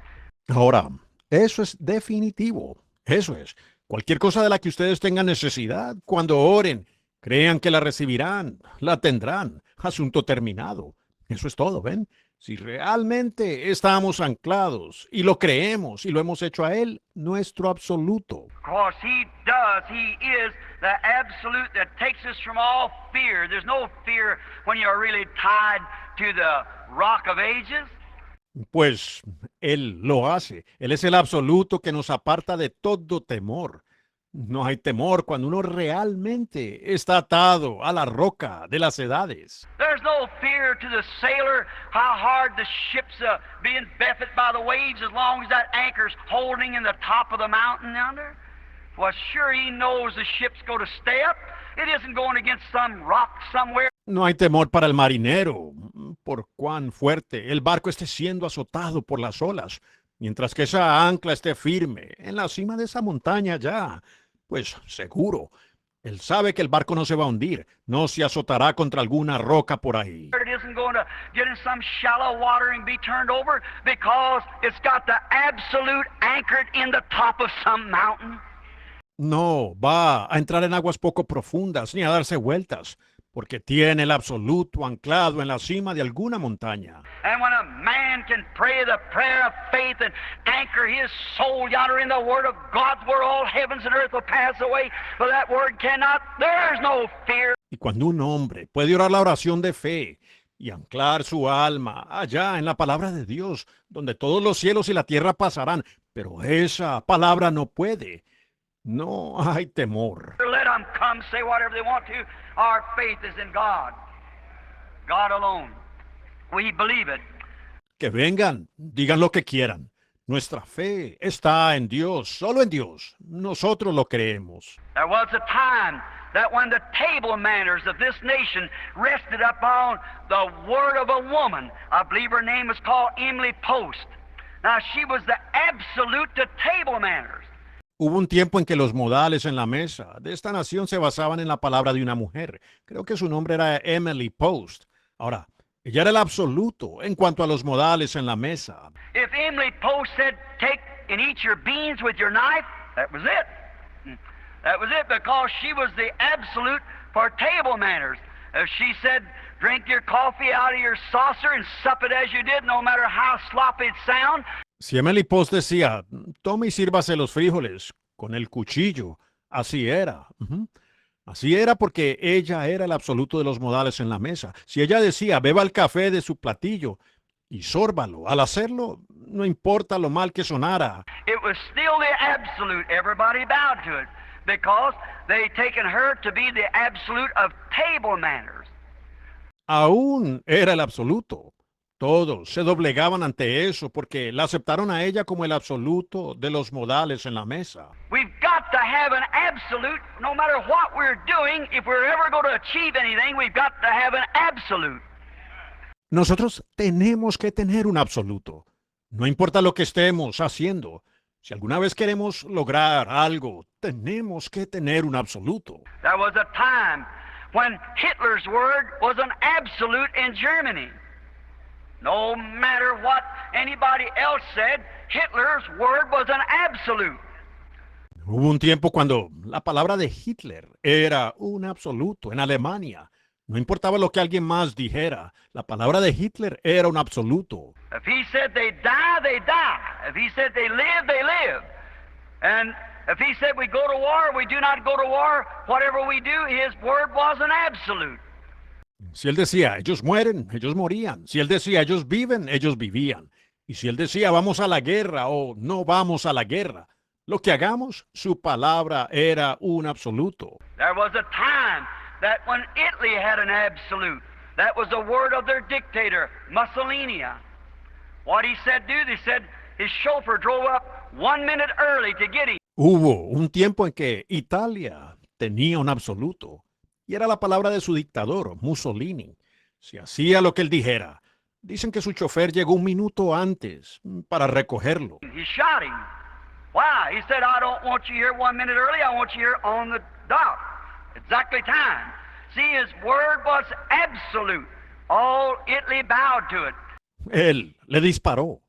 Ahora, eso es definitivo. Eso es. Cualquier cosa de la que ustedes tengan necesidad, cuando oren, crean que la recibirán, la tendrán. Asunto terminado. Eso es todo, ¿ven? Si realmente estamos anclados y lo creemos y lo hemos hecho a Él nuestro absoluto. Because He does. He is the absolute that takes us from all fear. There's no fear when you're really tied to the rock of ages. Pues Él lo hace. Él es el absoluto que nos aparta de todo temor. No hay temor cuando uno realmente está atado a la roca de las edades. There's no fear to the sailor how hard the ship's being buffeted by the waves as long as that anchor's holding in the top of the mountain yonder. Well, sure he knows the ship's going to stay up. It isn't going against some rock somewhere. No hay temor para el marinero, por cuán fuerte el barco esté siendo azotado por las olas, mientras que esa ancla esté firme en la cima de esa montaña ya. Pues seguro, él sabe que el barco no se va a hundir, no se azotará contra alguna roca por ahí. It isn't going to get in some shallow water and be turned over because it's got the absolute anchored in the top of some mountain. No va a entrar en aguas poco profundas ni a darse vueltas, porque tiene el absoluto anclado en la cima de alguna montaña. And when a man can pray the prayer of faith and anchor his soul yonder in the Word of God, where all heavens and earth will pass away, but that Word cannot, there's no fear. Y cuando un hombre puede orar la oración de fe y anclar su alma allá en la palabra de Dios, donde todos los cielos y la tierra pasarán, pero esa palabra no puede. No hay temor. Let them come, say whatever they want to. Our faith is in God. God alone. We believe it. Que vengan, digan lo que quieran. Nuestra fe está en Dios, solo en Dios. Nosotros lo creemos. There was a time that when the table manners of this nation rested upon the word of a woman, I believe her name was called Emily Post. Now she was the absolute to table manners. Hubo un tiempo en que los modales en la mesa de esta nación se basaban en la palabra de una mujer. Creo que su nombre era Emily Post. Ahora, ella era el absoluto en cuanto a los modales en la mesa. If Emily Post said, take and eat your beans with your knife, that was it. That was it, because she was the absolute for table manners. If she said, drink your coffee out of your saucer and sup it as you did, no matter how sloppy it sound. Si Emily Post decía, tome y sírvase los frijoles con el cuchillo, así era. Así era porque ella era el absoluto de los modales en la mesa. Si ella decía, beba el café de su platillo y sórbalo, al hacerlo, no importa lo mal que sonara. It was still the absolute. Everybody bowed to it because they taken her to be the absolute of table manners. Aún era el absoluto. Todos se doblegaban ante eso porque la aceptaron a ella como el absoluto de los modales en la mesa. We've got to have an absolute no matter what we're doing. If we're ever going to achieve anything, we've got to have an absolute. Nosotros tenemos que tener un absoluto. No importa lo que estemos haciendo. Si alguna vez queremos lograr algo, tenemos que tener un absoluto. There was a time when Hitler's word was an absolute in Germany. No matter what anybody else said, Hitler's word was an absolute. Hubo un tiempo cuando la palabra de Hitler era un absoluto en Alemania. No importaba lo que alguien más dijera, la palabra de Hitler era un absoluto. If he said they die, they die. If he said they live, they live. And if he said we go to war, we do not go to war. Whatever we do, his word was an absolute. Si él decía, ellos mueren, ellos morían. Si él decía, ellos viven, ellos vivían. Y si él decía, vamos a la guerra o no vamos a la guerra, lo que hagamos, su palabra era un absoluto. There was a time that when Italy had an absolute, that was the word of their dictator, Mussolini. What he said do, they said his chauffeur drove up 1 minute early to get him. Hubo un tiempo en que Italia tenía un absoluto. Y era la palabra de su dictador, Mussolini. Se hacía lo que él dijera. Dicen que su chofer llegó 1 minuto antes para recogerlo. He shot him. Why? He said, I don't want you here 1 minute early. I want you here on the dot. Exactly time. See, his word was absolute. All Italy bowed to it. Él le disparó.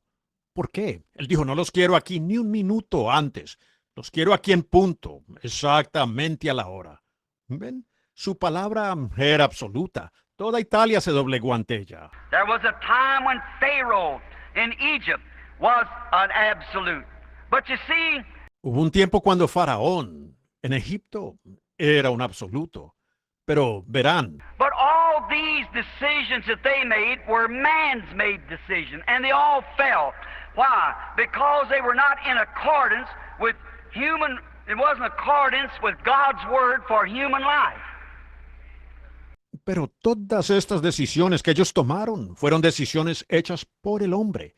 ¿Por qué? Él dijo, no los quiero aquí ni 1 minuto antes. Los quiero aquí en punto, exactamente a la hora. ¿Ven? Su palabra era absoluta. Toda Italia se doblegó ante ella. There was a time when Pharaoh in Egypt was an absolute. But you see, Hubo un tiempo cuando Faraón en Egipto era un absoluto. Pero verán, but all these decisions that they made were man's made decisions, and they all fell. Why? Because they were not in accordance with human, it wasn't accordance with God's word for human life. pero todas estas decisiones que ellos tomaron fueron decisiones hechas por el hombre.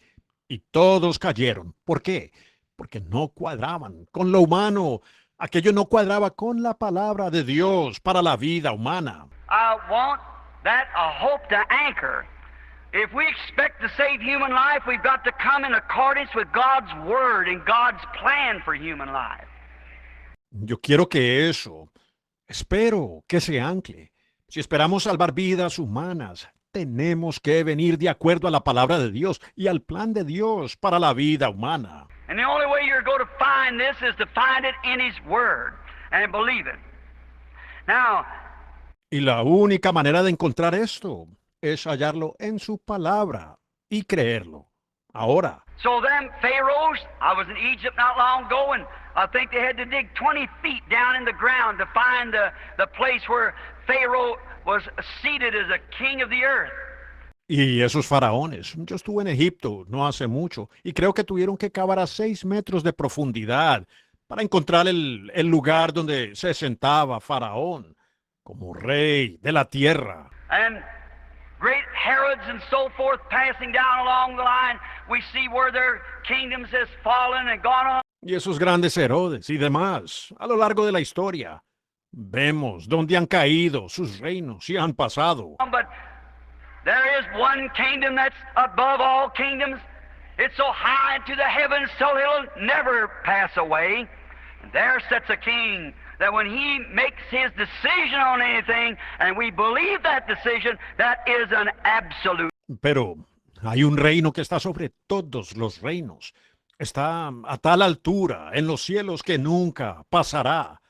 Y todos cayeron. ¿Por qué? Porque no cuadraban con lo humano. Aquello no cuadraba con la palabra de Dios para la vida humana. I want that a hope to anchor. If we expect to save human life, we've got to come in accordance with God's word and God's plan for human life. Yo quiero que eso, espero que se ancle. Si esperamos salvar vidas humanas, tenemos que venir de acuerdo a la palabra de Dios y al plan de Dios para la vida humana. And the only way you're going to find this is to find it in His Word and believe it. Now, Y la única manera de encontrar esto es hallarlo en su palabra y creerlo. Ahora, so them pharaohs, I was in Egypt not long ago, and I think they had to dig 20 feet down in the ground to find the place where Pharaoh was seated as a king of the earth. y esos faraones, yo estuve en Egipto no hace mucho y creo que tuvieron que cavar a 6 metros de profundidad para encontrar el lugar donde se sentaba Faraón como rey de la tierra. And great Herods and so forth passing down along the line, we see where their kingdoms has fallen and gone on. Y esos grandes Herodes y demás, a lo largo de la historia, vemos dónde han caído sus reinos y han pasado. But there is one kingdom that's above all kingdoms. It's so high into the heavens so it'll never pass away. And there sits a king that when he makes his decision on anything, and we believe that decision, that is an absolute. Pero hay un reino que está sobre todos los reinos. Está a tal altura en los cielos que nunca pasará.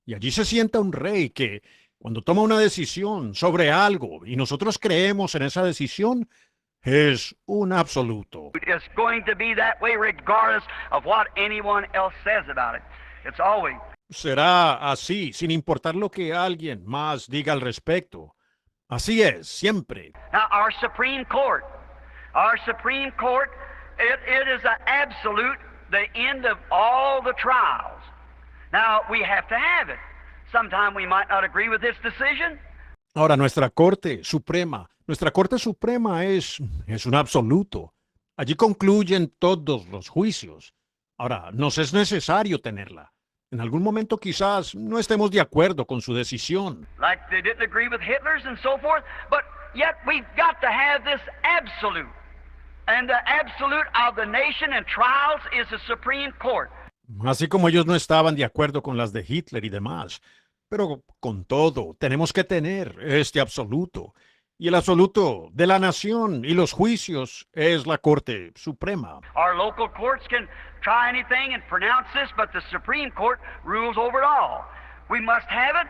Y allí se sienta un rey que, cuando toma una decisión sobre algo y nosotros creemos en esa decisión, es un absoluto. It's going to be that way regardless of what anyone else says about it. It's always. Será así, sin importar lo que alguien más diga al respecto. Así es, siempre. Now, our Supreme Court, it is an absolute, the end of all the trials. Now, we have to have it. Sometime we might not agree with this decision. Ahora, nuestra Corte Suprema es un absoluto. Allí concluyen todos los juicios. Ahora, nos es necesario tenerla. En algún momento quizás no estemos de acuerdo con su decisión. Like they didn't agree with Hitler's and so forth, but yet we've got to have this absolute. And the absolute of the nation and trials is the Supreme Court. Así como ellos no estaban de acuerdo con las de Hitler y demás. Pero con todo, tenemos que tener este absoluto. Y el absoluto de la nación y los juicios es la Corte Suprema. Our local courts can try anything and pronounce this, but the Supreme Court rules over it all. We must have it.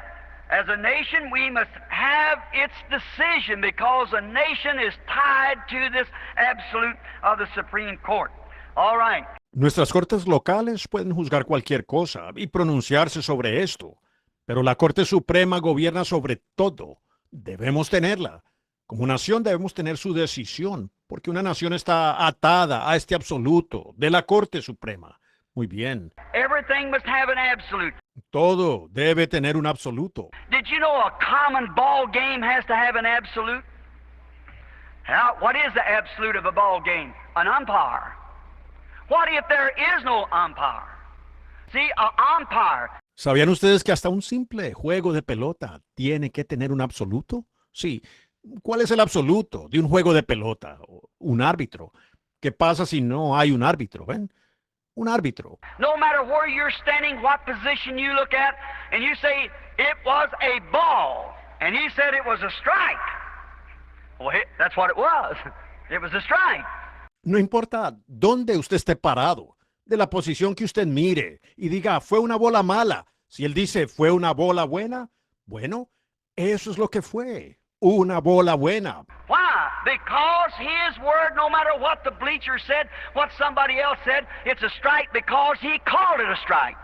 As a nation, we must have its decision because a nation is tied to this absolute of the Supreme Court. All right. Nuestras cortes locales pueden juzgar cualquier cosa y pronunciarse sobre esto, pero la Corte Suprema gobierna sobre todo. Debemos tenerla. Como nación debemos tener su decisión, porque una nación está atada a este absoluto de la Corte Suprema. Muy bien. Everything must have an absolute. Todo debe tener un absoluto. Did you know a common ball game has to have an absolute? Now, what is the absolute of a ball game? An umpire. What if there is no umpire? See, an umpire. ¿Sabían ustedes que hasta un simple juego de pelota tiene que tener un absoluto? Sí. ¿Cuál es el absoluto de un juego de pelota? Un árbitro. ¿Qué pasa si no hay un árbitro? ¿Ven? Un árbitro. No matter where you're standing, what position you look at, and you say it was a ball, and he said it was a strike. Well, that's what it was. It was a strike. No importa dónde usted esté parado, de la posición que usted mire y diga, fue una bola mala. Si él dice, fue una bola buena, bueno, eso es lo que fue. una bola buena. Why? Because his word, no matter what the bleacher said, what somebody else said, it's a strike because he called it a strike.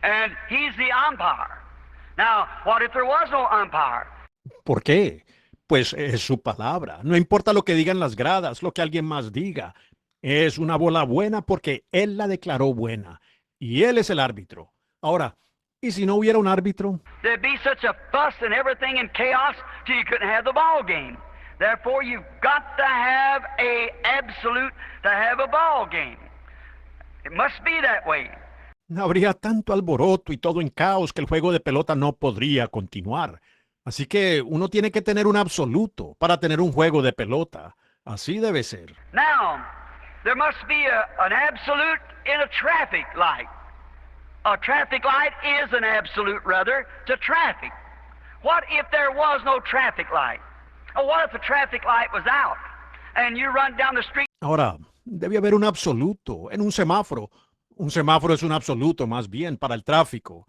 And he's the umpire. Now, what if there was no umpire? ¿Por qué? Pues es su palabra. No importa lo que digan las gradas, lo que alguien más diga. Es una bola buena porque él la declaró buena. Y él es el árbitro. Ahora, ¿y si no hubiera un árbitro? There'd be such a fuss and everything and chaos till you couldn't have the ball game. Therefore, you've got to have a absolute to have a ball game. It must be that way. Habría tanto alboroto y todo en caos que el juego de pelota no podría continuar. Así que uno tiene que tener un absoluto para tener un juego de pelota. Así debe ser. Now, there must be an absolute in a traffic light. A traffic light is an absolute, rather, to traffic. What if there was no traffic light? Or what if the traffic light was out and you run down the street? Ahora, debe haber un absoluto en un semáforo. Un semáforo es un absoluto más bien para el tráfico.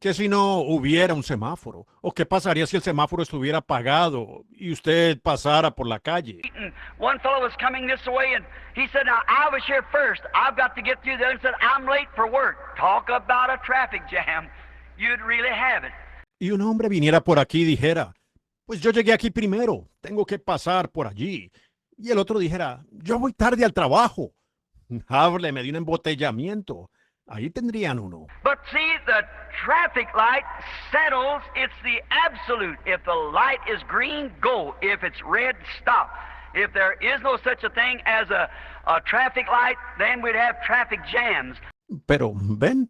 ¿Qué si no hubiera un semáforo? ¿O qué pasaría si el semáforo estuviera apagado y usted pasara por la calle? And one fellow was coming this way and he said, now I was here first. I've got to get through there. And said, I'm late for work. Talk about a traffic jam. You'd really have it. Y un hombre viniera por aquí y dijera, pues yo llegué aquí primero, tengo que pasar por allí. Y el otro dijera, yo voy tarde al trabajo. Hábleme de un embotellamiento. Ahí tendrían uno. But see, the traffic light settles, it's the absolute. If the light is green, go. If it's red, stop. If there is no such a thing as a traffic light, then we'd have traffic jams. Pero, ¿ven?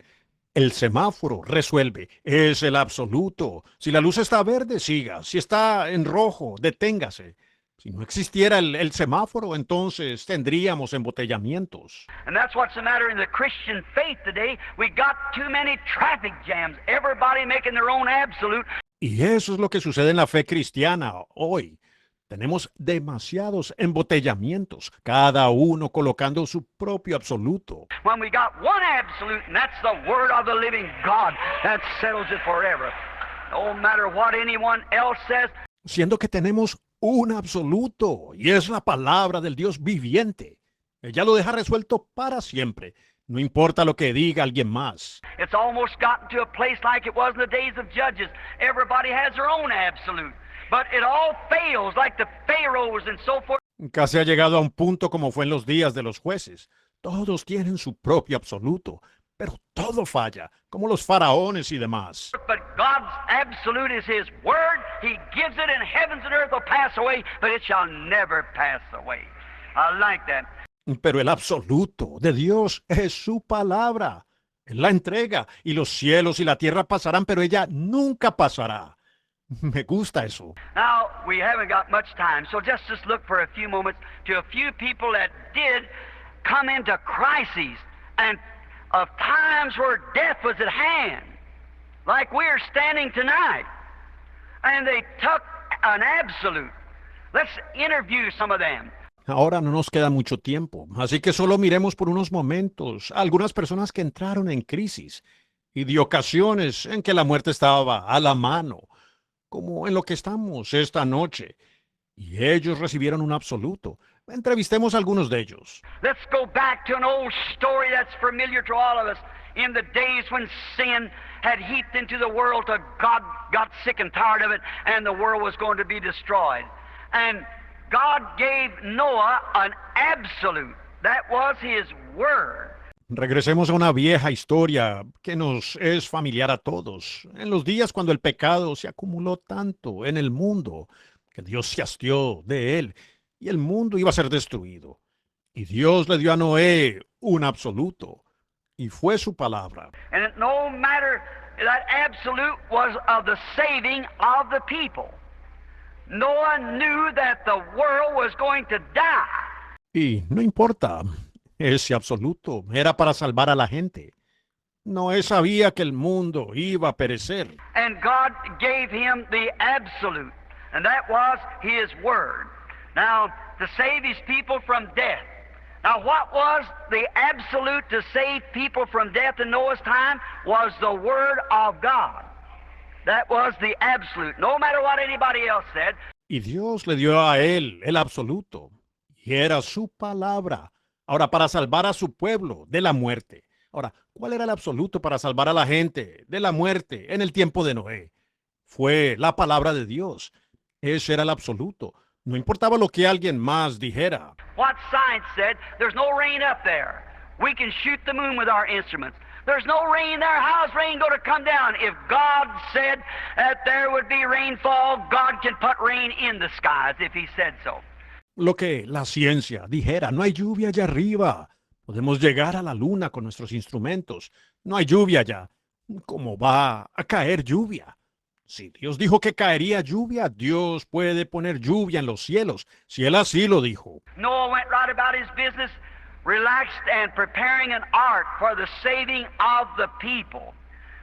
El semáforo resuelve. Es el absoluto. Si la luz está verde, siga. Si está en rojo, deténgase. Si no existiera el semáforo, entonces tendríamos embotellamientos. And that's what's the matter in the Christian faith today. We got too many traffic jams. Everybody making their own absolute. Y eso es lo que sucede en la fe cristiana hoy. Tenemos demasiados embotellamientos, cada uno colocando su propio absoluto. When we got one absolute, and that's the word of the living God, that settles it forever. No matter what anyone else says. Siendo que tenemos un absoluto, y es la palabra del Dios viviente. Ella lo deja resuelto para siempre. No importa lo que diga alguien más. It's almost gotten to a place like it was in the days of Judges. Everybody has their own absolute. But it all fails like the Pharaohs and so forth. Casi ha llegado a un punto como fue en los días de los jueces. Todos tienen su propio absoluto, pero todo falla, como los faraones y demás. But God's absolute is His word. He gives it, and heavens and earth will pass away, but it shall never pass away. I like that. Pero el absoluto de Dios es su palabra. Él la entrega, y los cielos y la tierra pasarán, pero ella nunca pasará. Me gusta eso. Now, we haven't got much time, so just look for a few moments to a few people that did come into crises and of times where death was at hand, like we're standing tonight. And they took an absolute. Let's interview some of them. Ahora no nos queda mucho tiempo, así que solo miremos por unos momentos a algunas personas que entraron en crisis y de ocasiones en que la muerte estaba a la mano, como en lo que estamos esta noche. Y ellos recibieron un absoluto. Entrevistemos a algunos de ellos. Let's go back to an old story that's familiar to all of us. In the days when sin had heaped into the world, till God got sick and tired of it, and the world was going to be destroyed. And God gave Noah an absolute. That was His word. Regresemos a una vieja historia que nos es familiar a todos. En los días cuando el pecado se acumuló tanto en el mundo, que Dios se hastió de él y el mundo iba a ser destruido. Y Dios le dio a Noé un absoluto, y fue su palabra. And no matter, that absolute was of the saving of the people. Noah knew that the world was going to die. Y no importa, ese absoluto era para salvar a la gente. Noé sabía que el mundo iba a perecer. And God gave him the absolute, and that was His word. Now, to save His people from death. Now, what was the absolute to save people from death in Noah's time? Was the word of God. That was the absolute. No matter what anybody else said. Y Dios le dio a él el absoluto, y era su palabra. Ahora, para salvar a su pueblo de la muerte. Ahora, ¿cuál era el absoluto para salvar a la gente de la muerte en el tiempo de Noé? Fue la palabra de Dios. Ese era el absoluto. No importaba lo que alguien más dijera. What science said, there's no rain up there. We can shoot the moon with our instruments. There's no rain there. How's rain going to come down? If God said that there would be rainfall, God can put rain in the skies if He said so. Lo que la ciencia dijera, no hay lluvia allá arriba. Podemos llegar a la luna con nuestros instrumentos. No hay lluvia allá. ¿Cómo va a caer lluvia? Si Dios dijo que caería lluvia, Dios puede poner lluvia en los cielos, si Él así lo dijo. Noah went right about his business, relaxed and preparing an ark for the saving of the people.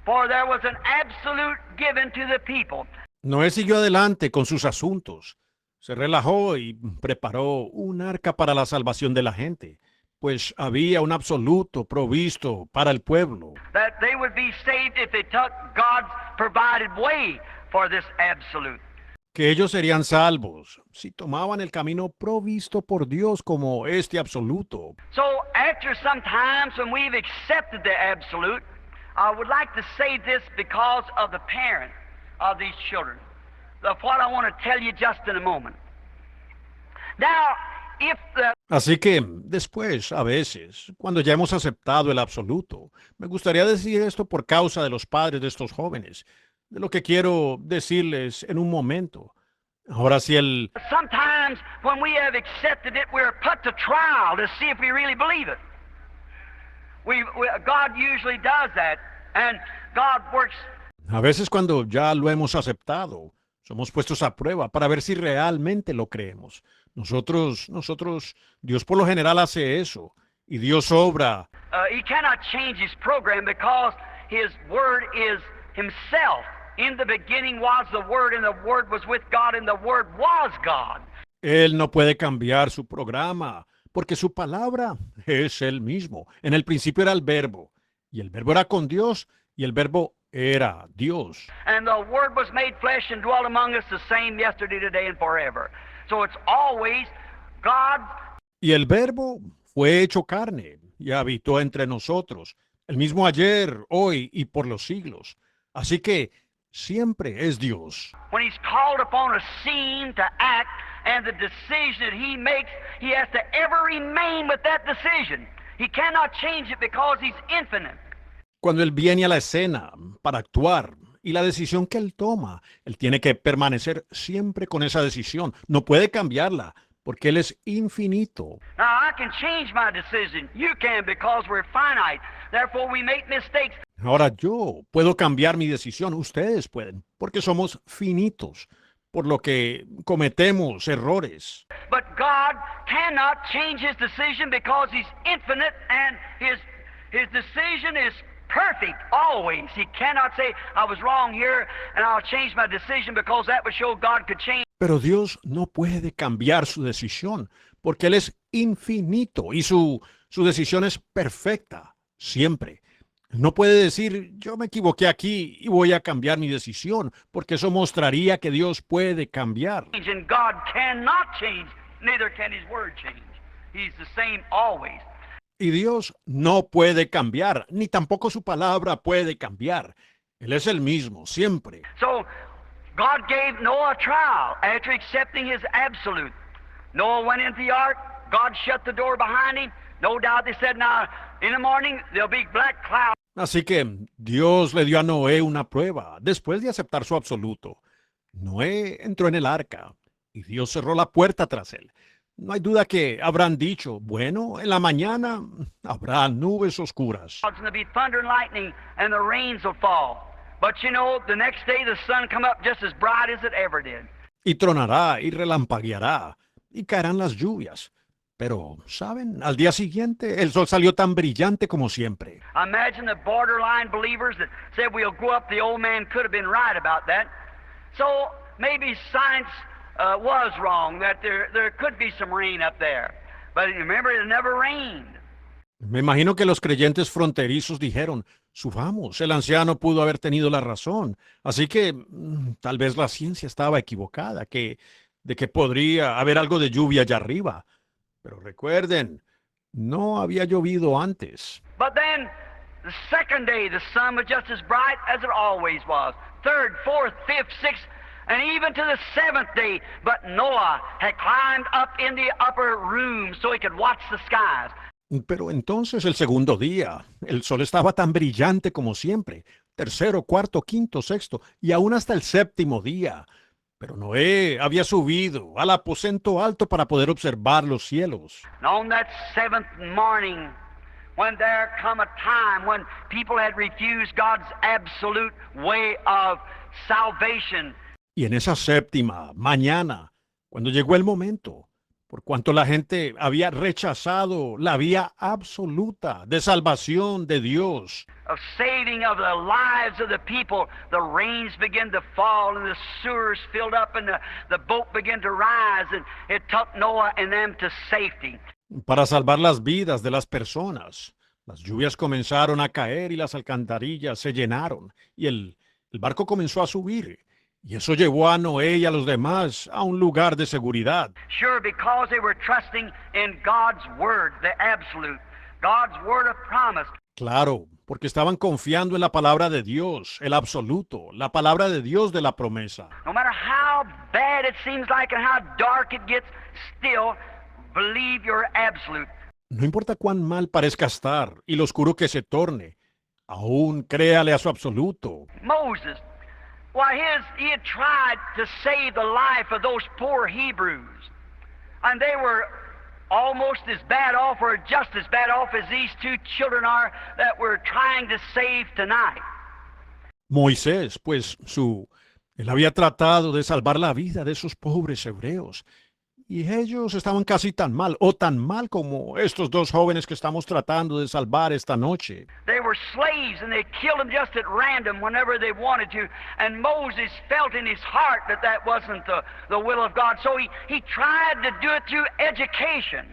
For there was an absolute given to the people. Noé siguió adelante con sus asuntos. Se relajó y preparó un arca para la salvación de la gente, pues había un absoluto provisto para el pueblo. That they would be saved if they took God's provided way for this absolute. Que ellos serían salvos si tomaban el camino provisto por Dios como este absoluto. So after some times when we've accepted the absolute, I would like to say this because of the parent of these children. Of what I want to tell you just in a moment. Now, if the Así que después, a veces, cuando ya hemos aceptado el absoluto, me gustaría decir esto por causa de los padres de estos jóvenes, de lo que quiero decirles en un momento. Ahora, si el sometimes when we have accepted it, we're put to trial to see if we really believe it. God usually does that, and God works. A veces cuando ya lo hemos aceptado, somos puestos a prueba para ver si realmente lo creemos. Nosotros, Dios por lo general hace eso, y Dios obra. He cannot change His program because His Word is Himself. In the beginning was the Word, and the Word was with God, and the Word was God. Él no puede cambiar su programa, porque su palabra es Él mismo. En el principio era el Verbo, y el Verbo era con Dios, y el Verbo era Dios. And the Word was made flesh and dwelt among us, the same yesterday, today, and forever. So it's always God. Y el Verbo fue hecho carne y habitó entre nosotros, el mismo ayer, hoy y por los siglos. Así que siempre es Dios. When He's called upon a scene to act, and the decision that He makes, He has to ever remain with that decision. He cannot change it because He's infinite. Cuando Él viene a la escena para actuar y la decisión que Él toma, Él tiene que permanecer siempre con esa decisión. No puede cambiarla porque Él es infinito. Now, I can change my decision. You can because we're finite. Therefore, we make mistakes. Ahora yo puedo cambiar mi decisión, ustedes pueden, porque somos finitos, por lo que cometemos errores. But God cannot change His decision because He's infinite and His decision is perfect always. He cannot say, I was wrong here and I'll change my decision because that would show God could change. Pero Dios no puede cambiar su decisión, porque Él es infinito y su decisión es perfecta, siempre. No puede decir, yo me equivoqué aquí y voy a cambiar mi decisión, porque eso mostraría que Dios puede cambiar. And God cannot change, neither can His Word change. He's the same always. Y Dios no puede cambiar, ni tampoco su palabra puede cambiar. Él es el mismo, siempre. So, God gave Noah a trial after accepting His absolute. Noah went into the ark, God shut the door behind him. No doubt they said, now, in the morning, there'll be black clouds. Así que Dios le dio a Noé una prueba después de aceptar su absoluto. Noé entró en el arca y Dios cerró la puerta tras él. No hay duda que habrán dicho, bueno, en la mañana habrá nubes oscuras. And there'll be thunder and lightning, and the rains will fall. But you know, the next day the sun come up just as bright as it ever did. Y tronará y relampagueará y caerán las lluvias. Pero, ¿saben? Al día siguiente el sol salió tan brillante como siempre. Imagine the borderline believers that said we'll go up. The old man could have been right about that. So maybe science was wrong, that there could be some rain up there. But remember, it never rained. Me imagino que los creyentes fronterizos dijeron, subamos, el anciano pudo haber tenido la razón. Así que tal vez la ciencia estaba equivocada, que de que podría haber algo de lluvia allá arriba. Pero recuerden, no había llovido antes. But then, the second day, the sun was just as bright as it always was. Third, fourth, fifth, sixth, and even to the seventh day. But Noah had climbed up in the upper room so he could watch the skies. Pero entonces el segundo día, el sol estaba tan brillante como siempre. Tercero, cuarto, quinto, sexto y aún hasta el séptimo día. Pero Noé había subido al aposento alto para poder observar los cielos. And on that seventh morning, when there come a time when people had refused God's absolute way of salvation, Y en esa séptima mañana, cuando llegó el momento, por cuanto la gente había rechazado la vía absoluta de salvación de Dios, of saving of the lives of the people, the rains began to fall and the sewers filled up and the boat began to rise, and it took Noah and them to safety. para salvar las vidas de las personas, las lluvias comenzaron a caer y las alcantarillas se llenaron y el barco comenzó a subir. Y eso llevó a Noé y a los demás a un lugar de seguridad. Sure, because they were trusting in God's word, the absolute, God's word of promise. Claro, porque estaban confiando en la palabra de Dios, el absoluto, la palabra de Dios de la promesa. No matter how bad it seems like and how dark it gets, still believe your absolute. No importa cuán mal parezca estar y lo oscuro que se torne, aún créale a su absoluto. Moses, why he had tried to save the life of those poor Hebrews, and they were almost as bad off or just as bad off as these two children are that we're trying to save tonight. Moisés, pues él había tratado de salvar la vida de esos pobres hebreos. Y ellos estaban casi tan mal, o tan mal como estos dos jóvenes que estamos tratando de salvar esta noche. They were slaves and they killed them just at random whenever they wanted to. And Moses felt in his heart that that wasn't the will of God. So he tried to do it through education.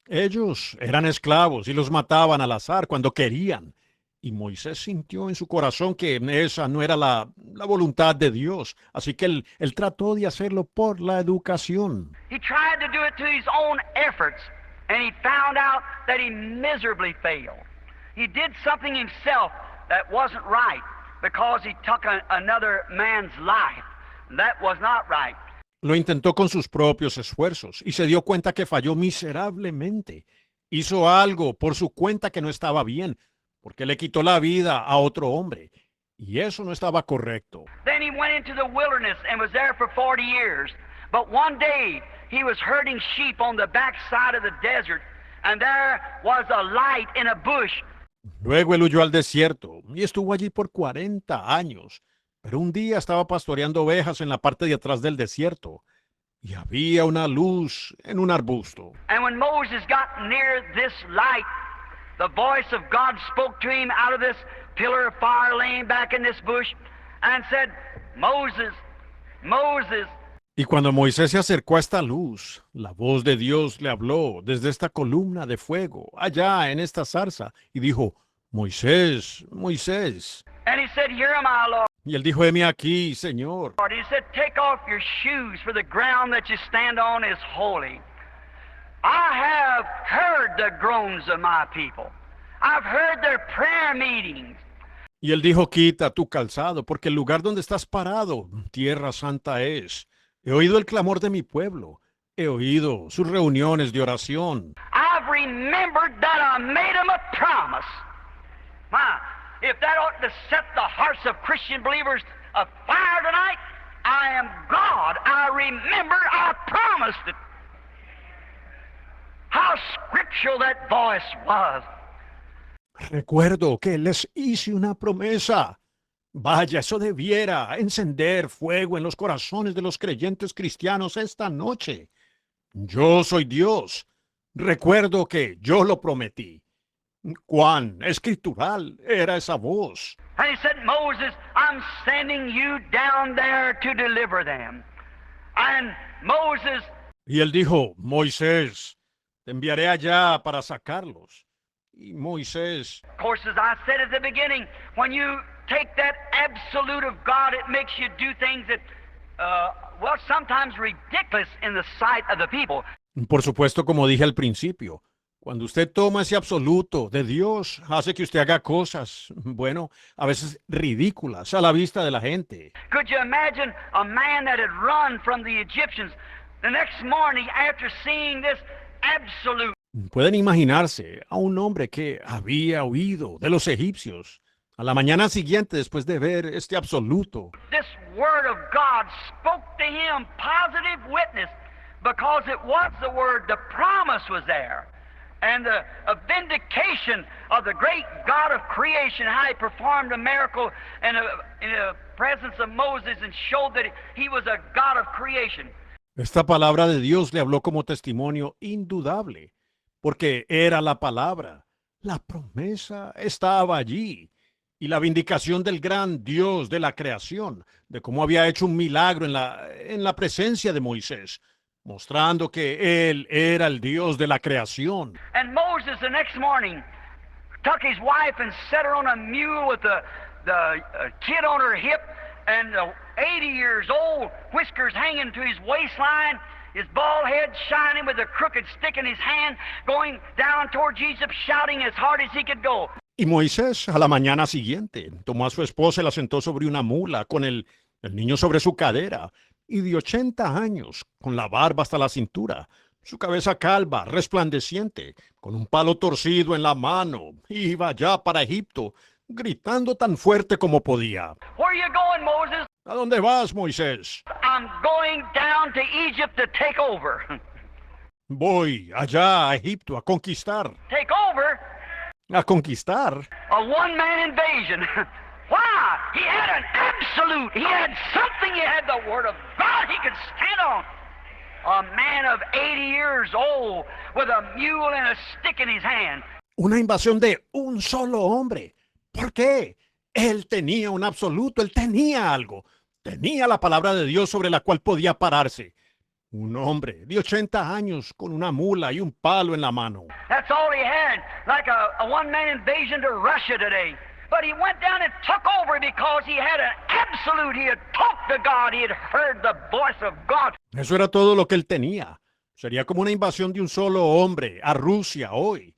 Ellos eran esclavos y los mataban al azar cuando querían. Y Moisés sintió en su corazón que esa no era la voluntad de Dios. Así que él trató de hacerlo por la educación. He tried to do it through his own efforts, and he found out that he miserably failed. He did something himself that wasn't right because he took another man's life. That was not right. Lo intentó con sus propios esfuerzos y se dio cuenta que falló miserablemente. Hizo algo por su cuenta que no estaba bien, porque le quitó la vida a otro hombre. Y eso no estaba correcto. Then he went into the wilderness and was there for 40 years. But one day he was herding sheep on the backside of the desert, and there was a light in a bush. Luego él huyó al desierto y estuvo allí por 40 años. Pero un día estaba pastoreando ovejas en la parte de atrás del desierto y había una luz en un arbusto. And when Moses got near this light, the voice of God spoke to him out of this pillar of fire laying back in this bush and said, Moses, Moses. Y cuando Moisés se acercó a esta luz, la voz de Dios le habló desde esta columna de fuego, allá en esta zarza, y dijo, Moisés, Moisés. And he said, Here am I, Lord. Y él dijo, heme aquí, Señor. He said, Take off your shoes, for the ground that you stand on is holy. I have heard the groans of my people. I've heard their prayer meetings. Y él dijo, quita tu calzado, porque el lugar donde estás parado, tierra santa es. He oído el clamor de mi pueblo. He oído sus reuniones de oración. I've remembered that I made them a promise. My, if that ought to set the hearts of Christian believers afire tonight, I am God. I remember I promised it. How scriptural that voice was. Recuerdo que les hice una promesa. Vaya, eso debiera encender fuego en los corazones de los creyentes cristianos esta noche. Yo soy Dios. Recuerdo que yo lo prometí. Cuán escritural era esa voz. And he said, Moses, I'm sending you down there to deliver them. And Moses, Y él dijo, Moisés, te enviaré allá para sacarlos. Y Moisés, of course, as I said at the beginning, when you take that absolute of God, it makes you do things that Well, sometimes ridiculous in the sight of the people. Por supuesto, como dije al principio, cuando usted toma ese absoluto de Dios, hace que usted haga cosas, bueno, a veces ridículas a la vista de la gente. Could you imagine a man that had run from the Egyptians the next morning after seeing this absolute? Pueden imaginarse a un hombre que había huido de los egipcios a la mañana siguiente después de ver este absoluto. This word of God spoke to him positive witness because it was the word, the promise was there. And a vindication of the great God of creation, how he performed a miracle in the presence of Moses and showed that he was a God of creation. Esta palabra de Dios le habló como testimonio indudable, porque era la palabra. La promesa estaba allí. Y la vindicación del gran Dios de la creación, de cómo había hecho un milagro en la presencia de Moisés, mostrando que él era el Dios de la creación. And Moses the next morning took his wife and set her on a mule with the kid on her hip, and 80 years old, whiskers hanging to his waistline, his bald head shining with a crooked stick in his hand, going down towards Egypt, shouting as hard as he could go. Y Moisés, a la mañana siguiente, tomó a su esposa y la sentó sobre una mula, con el niño sobre su cadera, y de 80 años, con la barba hasta la cintura, su cabeza calva, resplandeciente, con un palo torcido en la mano, iba ya para Egipto, gritando tan fuerte como podía. Where are you going, Moses? ¿A dónde vas, Moisés? I'm going down to Egypt to take over. Voy allá a Egipto a conquistar. Take over? A conquistar. A one-man invasion. Why? He had an absolute. He had something. He had the Word of God he could stand on. A man of 80 years old with a mule and a stick in his hand. Una invasión de un solo hombre. ¿Por qué? Él tenía un absoluto, él tenía algo. Tenía la palabra de Dios sobre la cual podía pararse. Un hombre de 80 años con una mula y un palo en la mano. That's all he had, like a one-man invasion to Russia today. But he went down and took over because he had an absolute. He had talked to God. He had heard the voice of God. Eso era todo lo que él tenía. Sería como una invasión de un solo hombre a Rusia hoy.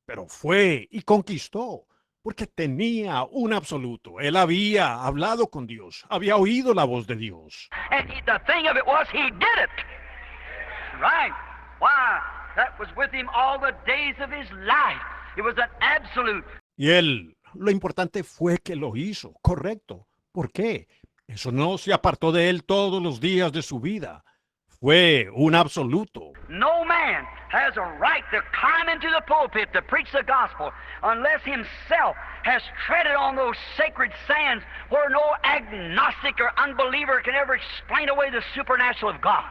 Pero fue y conquistó, porque tenía un absoluto. Él había hablado con Dios, había oído la voz de Dios. And the thing of it was, he did it. Right. Why? That was with him all the days of his life. It was an absolute. Y él, lo importante fue que lo hizo, correcto. ¿Por qué? Eso no se apartó de él todos los días de su vida. Fue un absoluto. No man has a right to climb into the pulpit to preach the gospel unless himself has treaded on those sacred sands where no agnostic or unbeliever can ever explain away the supernatural of God.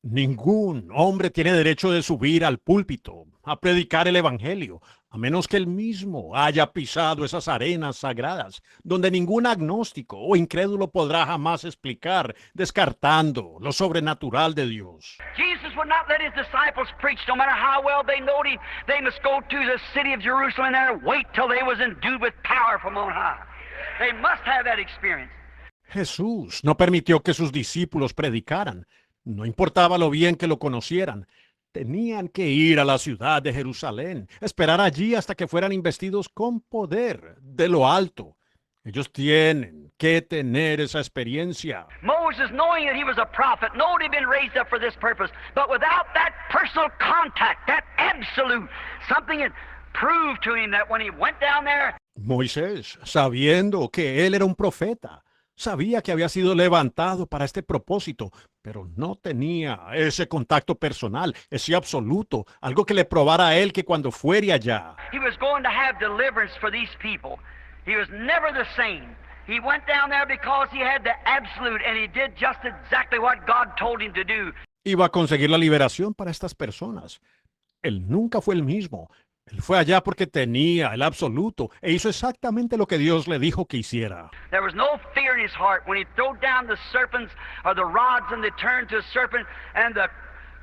Ningún hombre tiene derecho de subir al púlpito a predicar el evangelio, a menos que él mismo haya pisado esas arenas sagradas, donde ningún agnóstico o incrédulo podrá jamás explicar, descartando lo sobrenatural de Dios. Jesus would not let his disciples preach, no matter how well they knowed him. They must go to the city of Jerusalem and there wait till they was endued with power from on high. They must have that experience. Jesús no permitió que sus discípulos predicaran. No importaba lo bien que lo conocieran. Tenían que ir a la ciudad de Jerusalén, esperar allí hasta que fueran investidos con poder de lo alto. Ellos tienen que tener esa experiencia. Moses, knowing that he was a prophet, knowed he'd been raised up for this purpose, but without that personal contact, that absolute, something had proved to him that when he went down there. Moisés, sabiendo que él era un profeta, sabía que había sido levantado para este propósito, pero no tenía ese contacto personal, ese absoluto, algo que le probara a él que cuando fuera allá. He was going to have deliverance for these people. He was never the same. He went down there because he had the absolute, and he did just exactly what God told him to do. Iba a conseguir la liberación para estas personas. Él nunca fue el mismo. Él fue allá porque tenía el absoluto e hizo exactamente lo que Dios le dijo que hiciera. There was no fear in his heart when he threw down the serpents or the rods and they turned to a serpent, and the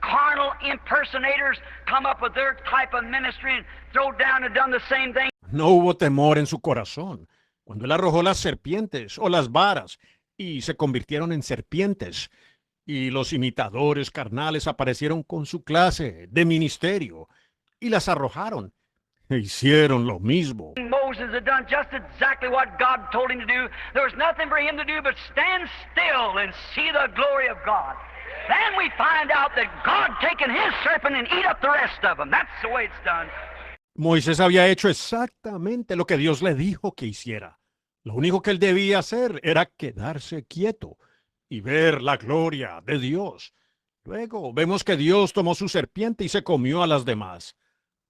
carnal impersonators come up with their type of ministry and throw down and done the same thing. No hubo temor en su corazón cuando él arrojó las serpientes o las varas y se convirtieron en serpientes. Y los imitadores carnales aparecieron con su clase de ministerio y las arrojaron. E hicieron lo mismo. Moses had done just exactly what God told him to do. There was nothing for him to do but stand still and see the glory of God. Then we find out that God taken his serpent and eat up the rest of them. That's the way it's done. Moisés había hecho exactamente lo que Dios le dijo que hiciera. Lo único que él debía hacer era quedarse quieto y ver la gloria de Dios. Luego vemos que Dios tomó su serpiente y se comió a las demás.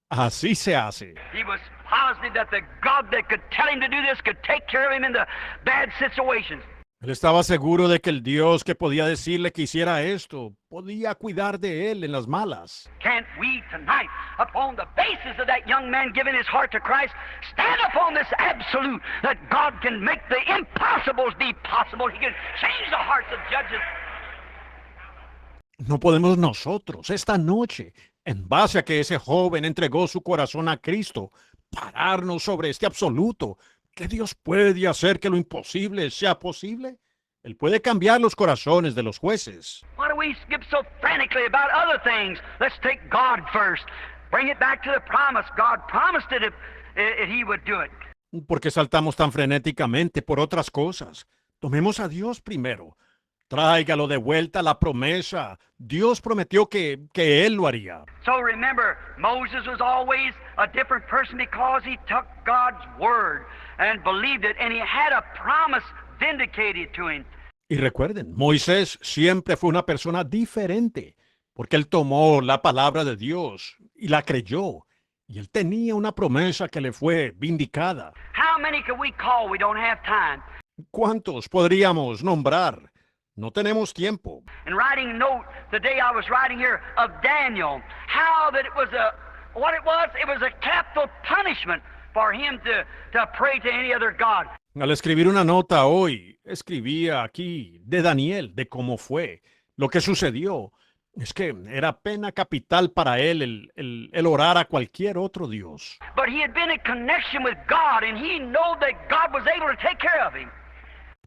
Así se hace. He was positive that the God that could tell him to do this could take care of him in the bad situations. Él estaba seguro de que el Dios que podía decirle que hiciera esto podía cuidar de él en las malas. Can't we tonight, upon the basis of that young man giving his heart to Christ, stand upon this absolute that God can make the impossibles be possible? He can change the hearts of judges. No podemos nosotros, esta noche, en base a que ese joven entregó su corazón a Cristo, pararnos sobre este absoluto, que Dios puede hacer que lo imposible sea posible. Él puede cambiar los corazones de los jueces. Why do we skip so frantically about other things? Let's take God first. Bring it back to the promise. God promised it if he would do it. ¿Por qué saltamos tan frenéticamente por otras cosas? Tomemos a Dios primero. Tráigalo de vuelta a la promesa. Dios prometió que Él lo haría. So remember, Moses was always a different person because he took God's word and believed it, and he had a promise vindicated to him. Y recuerden, Moisés siempre fue una persona diferente, porque él tomó la palabra de Dios y la creyó, y él tenía una promesa que le fue vindicada. How many can we call? We don't have time. ¿Cuántos podríamos nombrar? No tenemos tiempo. And writing a note, the day I was writing here of Daniel, how that it was it was a capital punishment for him to pray to any other God. Al escribir una nota hoy, escribía aquí de Daniel, de cómo fue. Lo que sucedió es que era pena capital para él el orar a cualquier otro Dios. But he had been in connection with God, and he knew that God was able to take care of him.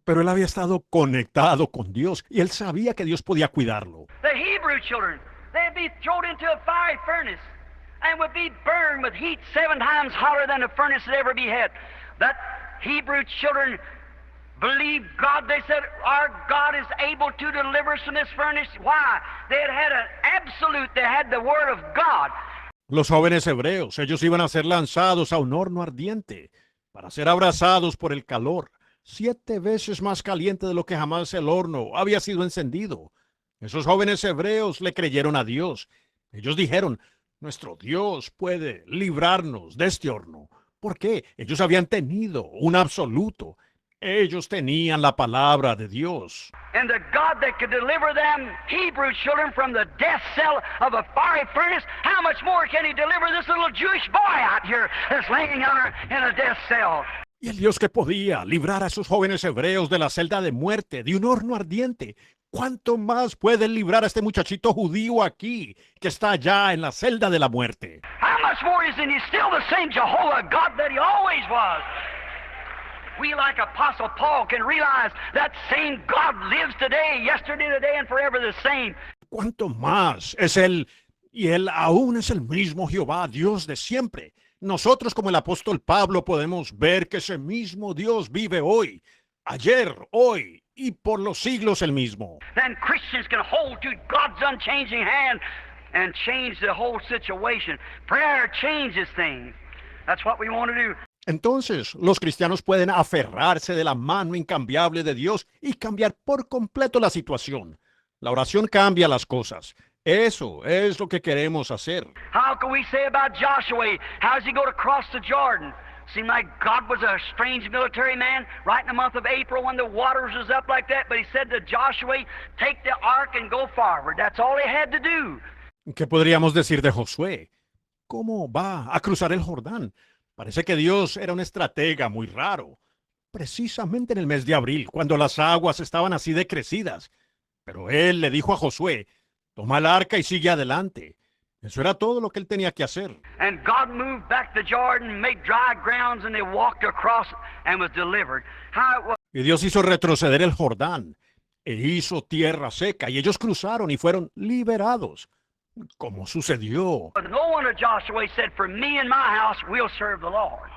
Pero él había estado conectado con Dios y él sabía que Dios podía cuidarlo. The Hebrew children, they'd be thrown into a fiery furnace and would be burned with heat 7 times hotter than a furnace had ever been had. That Hebrew children believed God. They said, our God is able to deliver us from this furnace. Why? They had an absolute, they had the word of God. Los jóvenes hebreos, ellos iban a ser lanzados a un horno ardiente para ser abrazados por el calor, 7 veces más caliente de lo que jamás el horno había sido encendido. Esos jóvenes hebreos le creyeron a Dios. Ellos dijeron, nuestro Dios puede librarnos de este horno. ¿Por qué? Ellos habían tenido un absoluto. Ellos tenían la palabra de Dios. And the God that could deliver them Hebrew children from the death cell of a fiery furnace, how much more can he deliver this little Jewish boy out here that's laying in a death cell? Y el Dios que podía librar a esos jóvenes hebreos de la celda de muerte, de un horno ardiente, ¿cuánto más puede librar a este muchachito judío aquí, que está allá en la celda de la muerte? How much more is he still the same Jehovah God that he always was? We, like Apostle Paul, can realize that same God lives today, yesterday, today, and forever the same. ¿Cuánto más es Él? Y Él aún es el mismo Jehová, Dios de siempre. Nosotros, como el apóstol Pablo, podemos ver que ese mismo Dios vive hoy, ayer, hoy y por los siglos el mismo. Then Christians can hold to God's unchanging hand and change the whole situation. Prayer changes things. That's what we want to do. Entonces, los cristianos pueden aferrarse de la mano incambiable de Dios y cambiar por completo la situación. La oración cambia las cosas. Eso es lo que queremos hacer. How can we say about Joshua? How does he go to cross the Jordan? Seemed like God was a strange military man right in the month of April when the waters was up like that. But he said to Joshua, take the ark and go forward. That's all he had to do. ¿Qué podríamos decir de Josué? ¿Cómo va a cruzar el Jordán? Parece que Dios era un estratega muy raro. Precisamente en el mes de abril, cuando las aguas estaban así de crecidas. Pero él le dijo a Josué, toma el arca y sigue adelante. Eso era todo lo que él tenía que hacer. And God moved back the Jordan, made dry grounds, and they walked across and was delivered. How it was. Y Dios hizo retroceder el Jordán e hizo tierra seca y ellos cruzaron y fueron liberados. Como sucedió. But no wonder Joshua said, "For me and my house, we'll serve the Lord."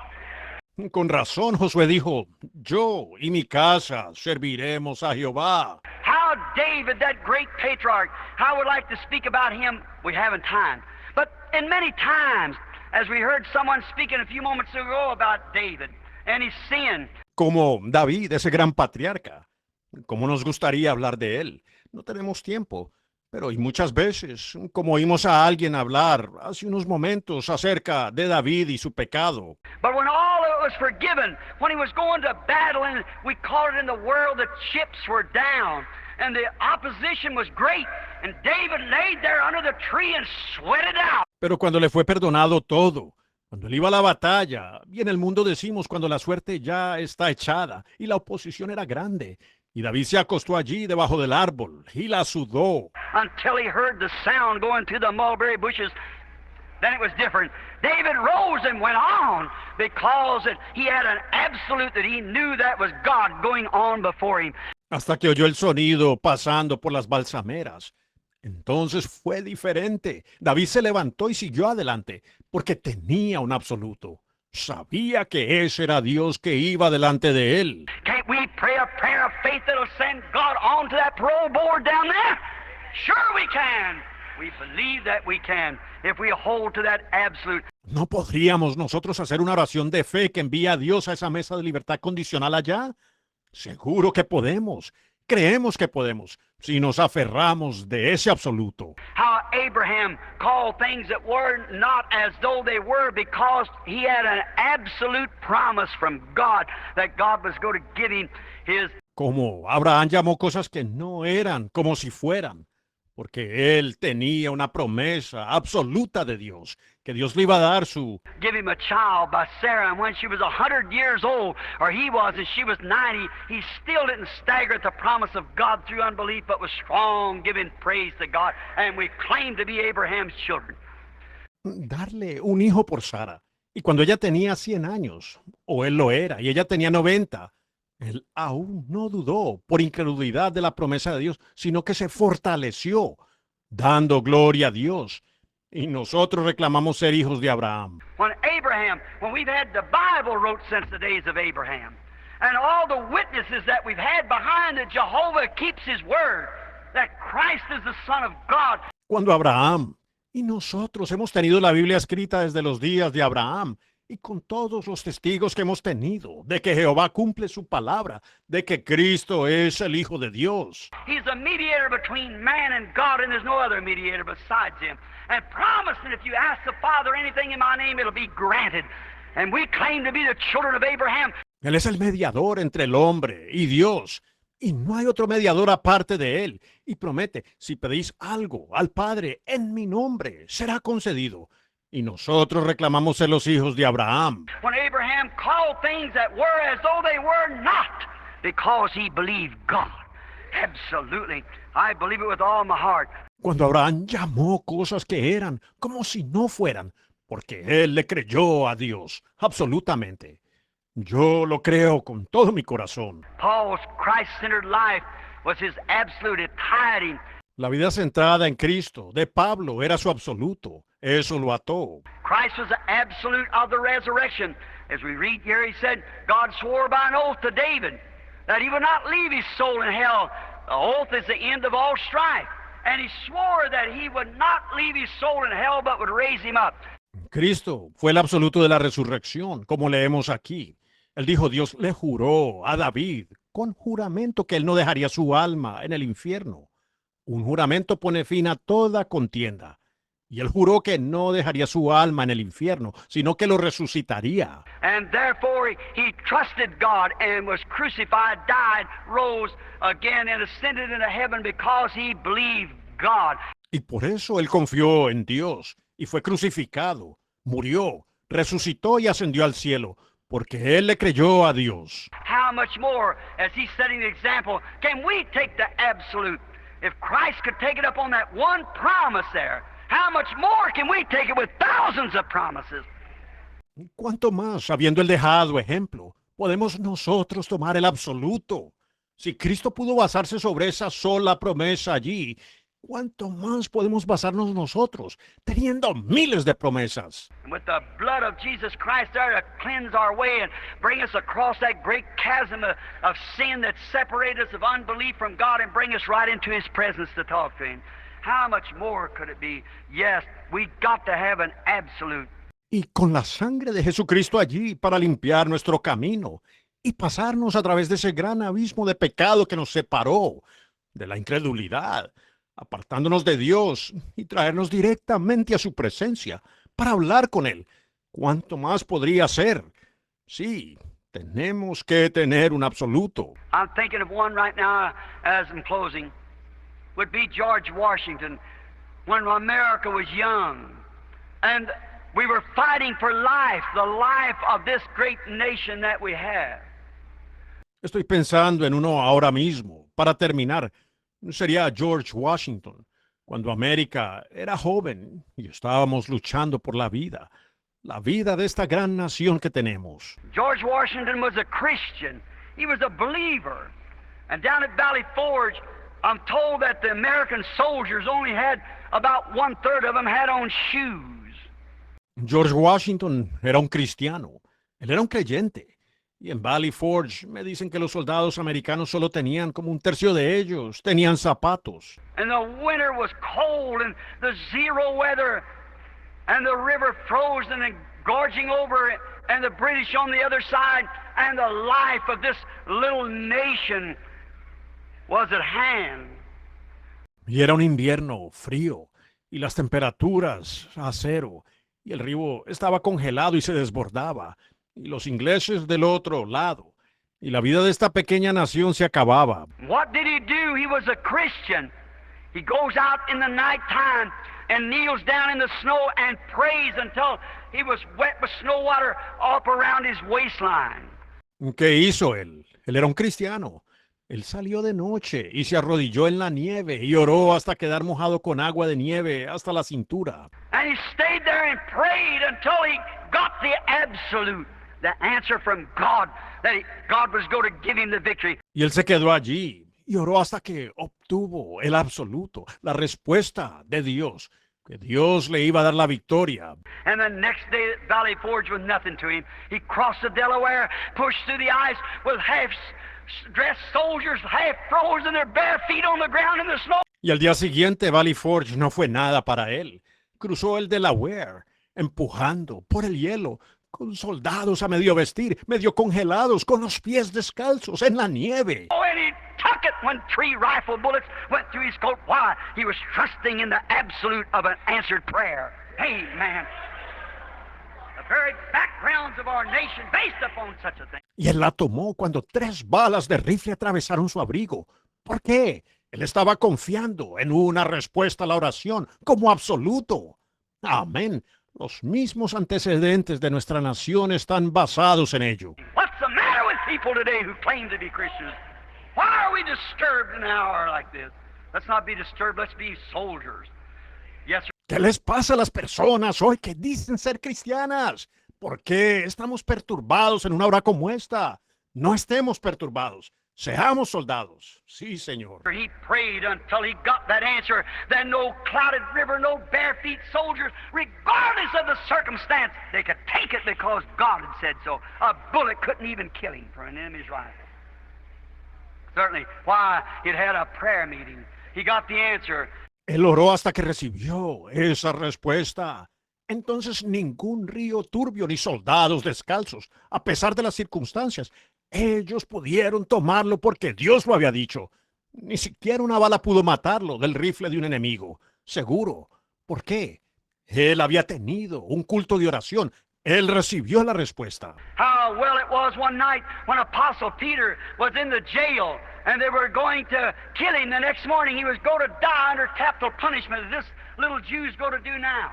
Con razón Josué dijo, yo y mi casa serviremos a Jehová. How David, that great patriarch, how I would like to speak about him, we haven't time. But in many times, as we heard someone speaking a few moments ago about David and his sin. Como David, ese gran patriarca. Como nos gustaría hablar de él. No tenemos tiempo. Pero y muchas veces, como oímos a alguien hablar hace unos momentos acerca de David y su pecado. But when all of it was forgiven, when he was going to battle, and we call it in the world, the chips were down, and the opposition was great, and David laid there under the tree and sweated out. Pero cuando le fue perdonado todo, cuando él iba a la batalla, y en el mundo decimos cuando la suerte ya está echada y la oposición era grande, y David se acostó allí debajo del árbol y la sudó. Until he heard the sound going through the mulberry bushes, then it was different. David rose and went on because he had an absolute that he knew that was God going on before him. Hasta que oyó el sonido pasando por las balsameras. Entonces fue diferente. David se levantó y siguió adelante porque tenía un absoluto. Sabía que ese era Dios que iba delante de él. Can't we pray a prayer of faith that'll send God on to that parole board down there? Sure we can. We believe that we can if we hold to that absolute. ¿No podríamos nosotros hacer una oración de fe que envía a Dios a esa mesa de libertad condicional allá? Seguro que podemos. Creemos que podemos si nos aferramos de ese absoluto. How Abraham called things that were not as though they were because he had an absolute promise from God that God was going to give him his. Como Abraham llamó cosas que no eran como si fueran, porque él tenía una promesa absoluta de Dios, que Dios le iba a dar su. Give him a child by Sarah, and when she was 100 years old, or he was, and she was 90, he still didn't stagger at the promise of God through unbelief, but was strong, giving praise to God, and we claim to be Abraham's children. Darle un hijo por Sara. Y cuando ella tenía 100 años, o él lo era, y ella tenía 90, él aún no dudó por incredulidad de la promesa de Dios, sino que se fortaleció, dando gloria a Dios. Y nosotros reclamamos ser hijos de Abraham. When we've had the Bible wrote since the days of Abraham, and all the witnesses that we've had behind that Jehovah keeps his word, that Christ is the Son of God. Cuando Abraham, y nosotros hemos tenido la Biblia escrita desde los días de Abraham, y con todos los testigos que hemos tenido de que Jehová cumple su palabra, de que Cristo es el Hijo de Dios. He's a mediator between man and God, and there's no other mediator besides him. And promise that if you ask the Father anything in my name, it'll be granted. And we claim to be the children of Abraham. Él es el mediador entre el hombre y Dios, y no hay otro mediador aparte de él. Y promete, si pedís algo al Padre en mi nombre, será concedido. Y nosotros reclamamos ser los hijos de Abraham. When Abraham called things that were as though they were not, because he believed God. Absolutely. I believe it with all my heart. Cuando Abraham llamó cosas que eran como si no fueran, porque él le creyó a Dios, absolutamente. Yo lo creo con todo mi corazón. Paul's Christ-centered life was his absolute. It tied him. La vida centrada en Cristo de Pablo era su absoluto. Eso lo ató. Christ was the absolute of the resurrection. As we read here, he said, God swore by an oath to David that he would not leave his soul in hell. The oath is the end of all strife. And he swore that he would not leave his soul in hell, but would raise him up. Cristo fue el absoluto de la resurrección, como leemos aquí. Él dijo, Dios le juró a David con juramento que él no dejaría su alma en el infierno. Un juramento pone fin a toda contienda. Y él juró que no dejaría su alma en el infierno, sino que lo resucitaría. And therefore he trusted God and was crucified, died, rose again and ascended into heaven because he believed God. Y por eso él confió en Dios y fue crucificado, murió, resucitó y ascendió al cielo, porque él le creyó a Dios. How much more, as he's setting the example, can we take the absolute? If Christ could take it up on that one promise there, how much more can we take it with thousands of promises? ¿Cuánto más, habiendo él dejado ejemplo, podemos nosotros tomar el absoluto. Si Cristo pudo basarse sobre esa sola promesa allí, ¿cuánto más podemos basarnos nosotros, teniendo miles de promesas? And with the blood of Jesus Christ there to cleanse our way and bring us across that great chasm of sin that separated us of unbelief from God and bring us right into His presence to talk to Him. How much more could it be? Yes, we got to have an absolute. Y con la sangre de Jesucristo allí para limpiar nuestro camino y pasarnos a través de ese gran abismo de pecado que nos separó de la incredulidad, apartándonos de Dios y traernos directamente a su presencia para hablar con Él. ¿Cuánto más podría ser? Sí, tenemos que tener un absoluto. I'm thinking of one right now as I'm closing. Would be George Washington when America was young. And we were fighting for life, the life of this great nation that we have. Estoy pensando en uno ahora mismo. Para terminar, sería George Washington, cuando América era joven y estábamos luchando por la vida de esta gran nación que tenemos. George Washington was a Christian. He was a believer. And down at Valley Forge, I'm told that the American soldiers only had about 1/3 of them had on shoes. George Washington era un cristiano. Él era un creyente. Y en Valley Forge me dicen que los soldados americanos solo tenían como 1/3 de ellos. Tenían zapatos. And the winter was cold and the zero weather and the river frozen and gorging over it and the British on the other side and the life of this little nation was at hand. Y era un invierno frío y las temperaturas a cero y el río estaba congelado y se desbordaba y los ingleses del otro lado y la vida de esta pequeña nación se acababa. What did he do? He was a Christian. He goes out in the nighttime and kneels down in the snow and prays until he was wet with snow water up around his waistline. ¿Qué hizo él? Él era un cristiano. Él salió de noche y se arrodilló en la nieve y oró hasta quedar mojado con agua de nieve hasta la cintura. And he stayed there and prayed until he got the absolute, the answer from God, that God was going to give him the victory. Y él se quedó allí y oró hasta que obtuvo el absoluto, la respuesta de Dios, que Dios le iba a dar la victoria. And the next day at Valley Forge was nothing to him. He crossed the Delaware, pushed through the ice with half-dressed soldiers, half frozen, their bare feet on the ground in the snow. Y al día siguiente Valley Forge no fue nada para él. Cruzó el Delaware, empujando por el hielo, con soldados a medio vestir, medio congelados, con los pies descalzos en la nieve. Oh, and he took it when 3 rifle bullets went through his coat. Why? He was trusting in the absolute of an answered prayer. Amen. The very backgrounds of our nation based upon such a thing. Y él la tomó cuando 3 balas de rifle atravesaron su abrigo. ¿Por qué? Él estaba confiando en una respuesta a la oración como absoluto. Amén. Los mismos antecedentes de nuestra nación están basados en ello. What's the matter with people today who claim to be Christians? Why are we disturbed in an hour like this? Let's not be disturbed, let's be soldiers. Yes, sir. ¿Qué les pasa a las personas hoy que dicen ser cristianas? ¿Por qué estamos perturbados en una hora como esta? No estemos perturbados. Seamos soldados. Sí, Señor. He prayed until he got that answer. Then no clouded river, no bare feet soldiers, regardless of the circumstance, they could take it because God had said so. A bullet couldn't even kill him from an enemy's rifle. Certainly. Why? It had a prayer meeting. He got the answer. Él oró hasta que recibió esa respuesta. Entonces ningún río turbio ni soldados descalzos, a pesar de las circunstancias, ellos pudieron tomarlo porque Dios lo había dicho. Ni siquiera una bala pudo matarlo del rifle de un enemigo. Seguro. ¿Por qué? Él había tenido un culto de oración. Él recibió la respuesta. How well it was one night when Apostle Peter was in the jail and they were going to kill him. The next morning he was going to die under capital punishment as this little Jew's going to do now.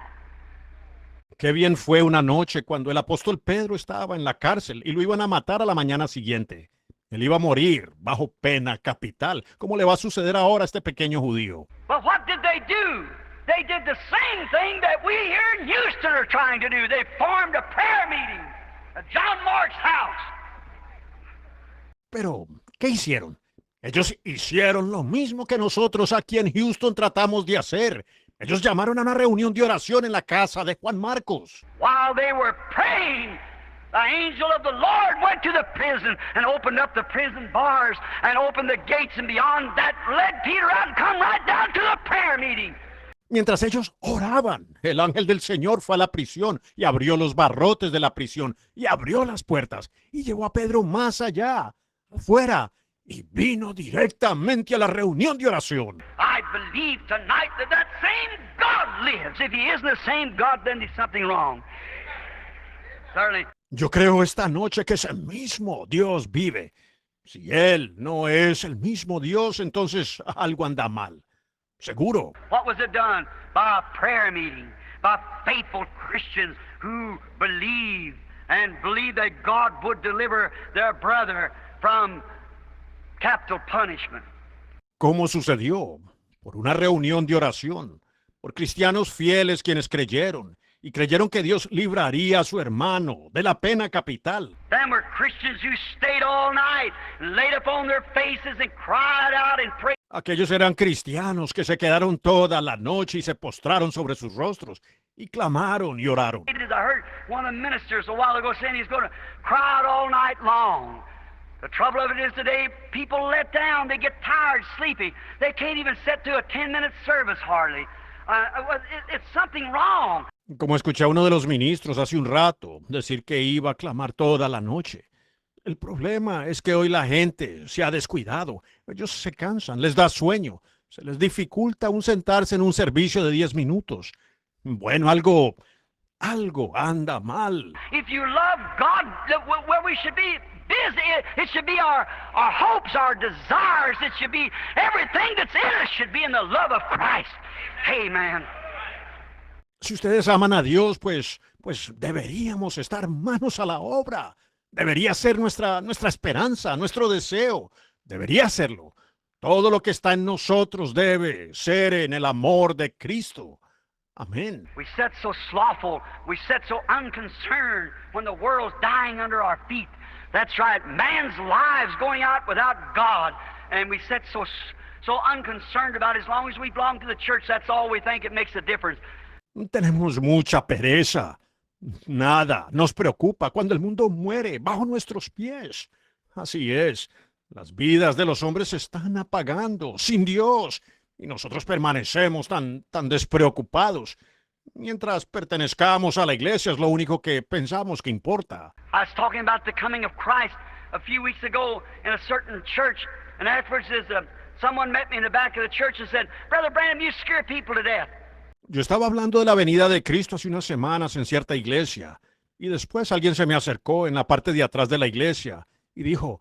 Qué bien fue una noche cuando el apóstol Pedro estaba en la cárcel y lo iban a matar a la mañana siguiente. Él iba a morir bajo pena capital, como le va a suceder ahora a este pequeño judío. But what did they do? They did the same thing that we here in Houston are trying to do. They formed a prayer meeting at John Mark's house. Pero, ¿qué hicieron? Ellos hicieron lo mismo que nosotros aquí en Houston tratamos de hacer. Ellos llamaron a una reunión de oración en la casa de Juan Marcos. While they were praying, the angel of the Lord went to the prison and opened up the prison bars and opened the gates, and beyond that led Peter out and come right down to the prayer meeting. Mientras ellos oraban, el ángel del Señor fue a la prisión y abrió los barrotes de la prisión y abrió las puertas y llevó a Pedro más allá, afuera, y vino directamente a la reunión de oración. I believe tonight that that same God lives. If he isn't the same God, then there's something wrong. Certainly. Yo creo esta noche que ese mismo Dios vive. Si Él no es el mismo Dios, entonces algo anda mal. Seguro. What was it done? By a prayer meeting, by faithful Christians who believed that God would deliver their brother from capital punishment. ¿Cómo sucedió? Por una reunión de oración, por cristianos fieles quienes creyeron que Dios libraría a su hermano de la pena capital. Them were Christians who stayed all night, laid upon their faces and cried out and prayed. Aquellos eran cristianos que se quedaron toda la noche y se postraron sobre sus rostros y clamaron y oraron. I heard one of the ministers a while ago saying he's going to cry out all night long. The trouble of it is today, people let down. They get tired, sleepy. They can't even sit through a 10-minute service hardly. It's something wrong. Como escuché a uno de los ministros hace un rato decir que iba a clamar toda la noche. El problema es que hoy la gente se ha descuidado. Ellos se cansan, les da sueño. Se les dificulta aún sentarse en un servicio de 10 minutos. Bueno, algo anda mal. If you love God, where we should be busy, it should be our hopes, our desires. It should be everything that's in us should be in the love of Christ. Amen. Si ustedes aman a Dios, pues deberíamos estar manos a la obra. Debería ser nuestra esperanza, nuestro deseo. Debería serlo. Todo lo que está en nosotros debe ser en el amor de Cristo. Amén. We sit so slothful, we sit so unconcerned when the world's dying under our feet. That's right, man's lives going out without God, and we sit so unconcerned about it. As long as we belong to the church, that's all we think it makes a difference. Tenemos mucha pereza. Nada nos preocupa cuando el mundo muere bajo nuestros pies. Así es, las vidas de los hombres se están apagando sin Dios y nosotros permanecemos tan despreocupados. Mientras pertenezcamos a la iglesia es lo único que pensamos que importa. I was talking about the coming of Christ a few weeks ago in a certain church, and afterwards someone met me in the back of the church and said, "Brother Branham, you scare people to death." Yo estaba hablando de la venida de Cristo hace unas semanas en cierta iglesia, y después alguien se me acercó en la parte de atrás de la iglesia y dijo,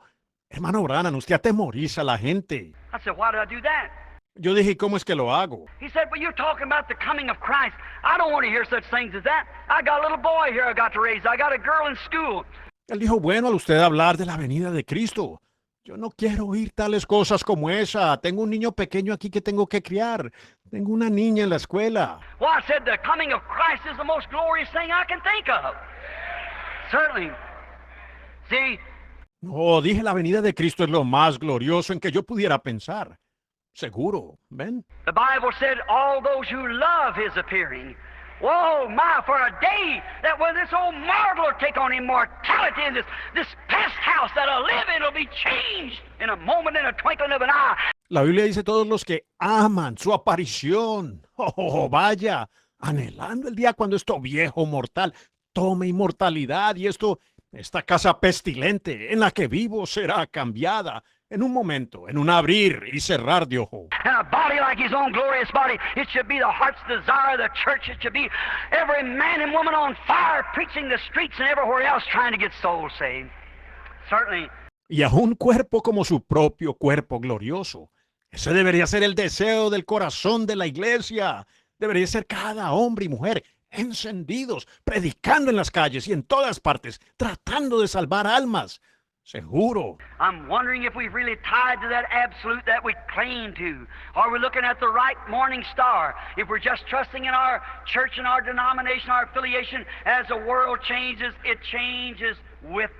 hermano Branham, usted atemoriza a la gente. I said, "Why did I do that?" Yo dije, ¿cómo es que lo hago? He said, "But you're talking about the coming of Christ. I don't want to hear such things as that. I got a little boy here I got to raise. I got a girl in school." Él dijo, bueno, al usted hablar de la venida de Cristo, yo no quiero oír tales cosas como esa. Tengo un niño pequeño aquí que tengo que criar. Tengo una niña en la escuela. Well, I said the coming of Christ is the most glorious thing I can think of. Certainly. See? No, dije la venida de Cristo es lo más glorioso en que yo pudiera pensar. Seguro, ¿ven? The Bible said all those who love his appearing. Whoa, my, for a day that when this old mortal will take on immortality and this pest house that'll live in will be changed in a moment, in a twinkling of an eye. La Biblia dice todos los que aman su aparición. Oh, vaya, anhelando el día cuando esto viejo mortal tome inmortalidad y esta casa pestilente en la que vivo será cambiada en un momento, en un abrir y cerrar de ojo. And a body like his own glorious body, it should be the heart's desire of the church. It should be every man and woman on fire preaching the streets and everywhere else trying to get souls saved. Certainly. Y a un cuerpo como su propio cuerpo glorioso. Ese debería ser el deseo del corazón de la iglesia. Debería ser cada hombre y mujer encendidos, predicando en las calles y en todas partes, tratando de salvar almas. Seguro. I'm wondering if we've really tied to that absolute that we cling to. Are we looking at the right morning star? If we're just trusting in our church and our denomination, our affiliation, as the world changes, it changes with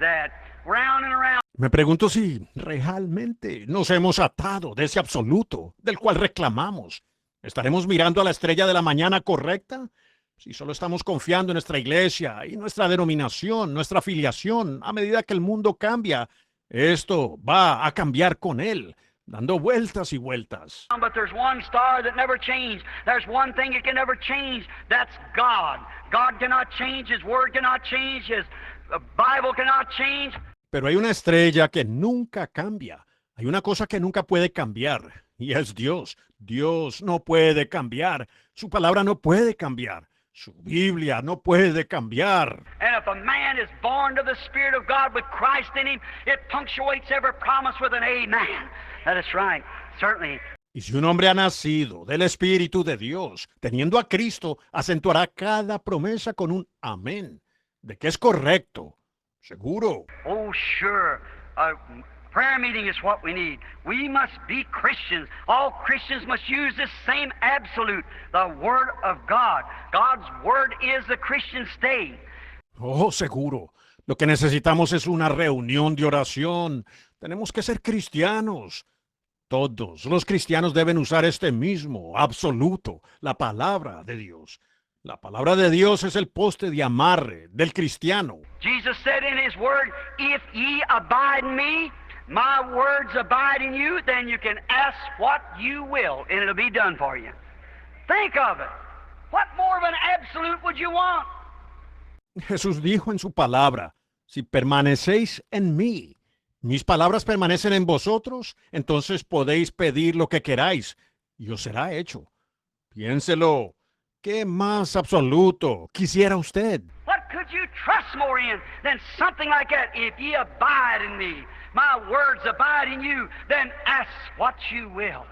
that. Round and around. Me pregunto si realmente nos hemos atado de ese absoluto del cual reclamamos. ¿Estaremos mirando a la estrella de la mañana correcta? Si solo estamos confiando en nuestra iglesia y nuestra denominación, nuestra afiliación, a medida que el mundo cambia, esto va a cambiar con él, dando vueltas y vueltas. But there's one star that never changed. There's one thing that can never change. That's God. God cannot change. His word cannot change. His Bible cannot change. Pero hay una estrella que nunca cambia. Hay una cosa que nunca puede cambiar, y es Dios. Dios no puede cambiar. Su palabra no puede cambiar. Su Biblia no puede cambiar. And if a man is born of the Spirit of God with Christ in him, it punctuates every promise with an amen. That is right, certainly. Y si un hombre ha nacido del Espíritu de Dios, teniendo a Cristo, acentuará cada promesa con un amén, de que es correcto, seguro. Oh, sure. Prayer meeting is what we need. We must be Christians. All Christians must use this same absolute, the Word of God. God's Word is the Christian state. Oh, seguro. Lo que necesitamos es una reunión de oración. Tenemos que ser cristianos. Todos los cristianos deben usar este mismo, absoluto, la palabra de Dios. La palabra de Dios es el poste de amarre del cristiano. Jesus said in His Word, if ye abide in me, my words abide in you, then you can ask what you will, and it'll be done for you. Think of it. What more of an absolute would you want? Jesús dijo en su palabra, si permanecéis en mí, mis palabras permanecen en vosotros, entonces podéis pedir lo que queráis, y os será hecho. Piénselo. ¿Qué más absoluto quisiera usted? What could you trust more in than something like that? If ye abide in me, my words abide in you, then ask what you will.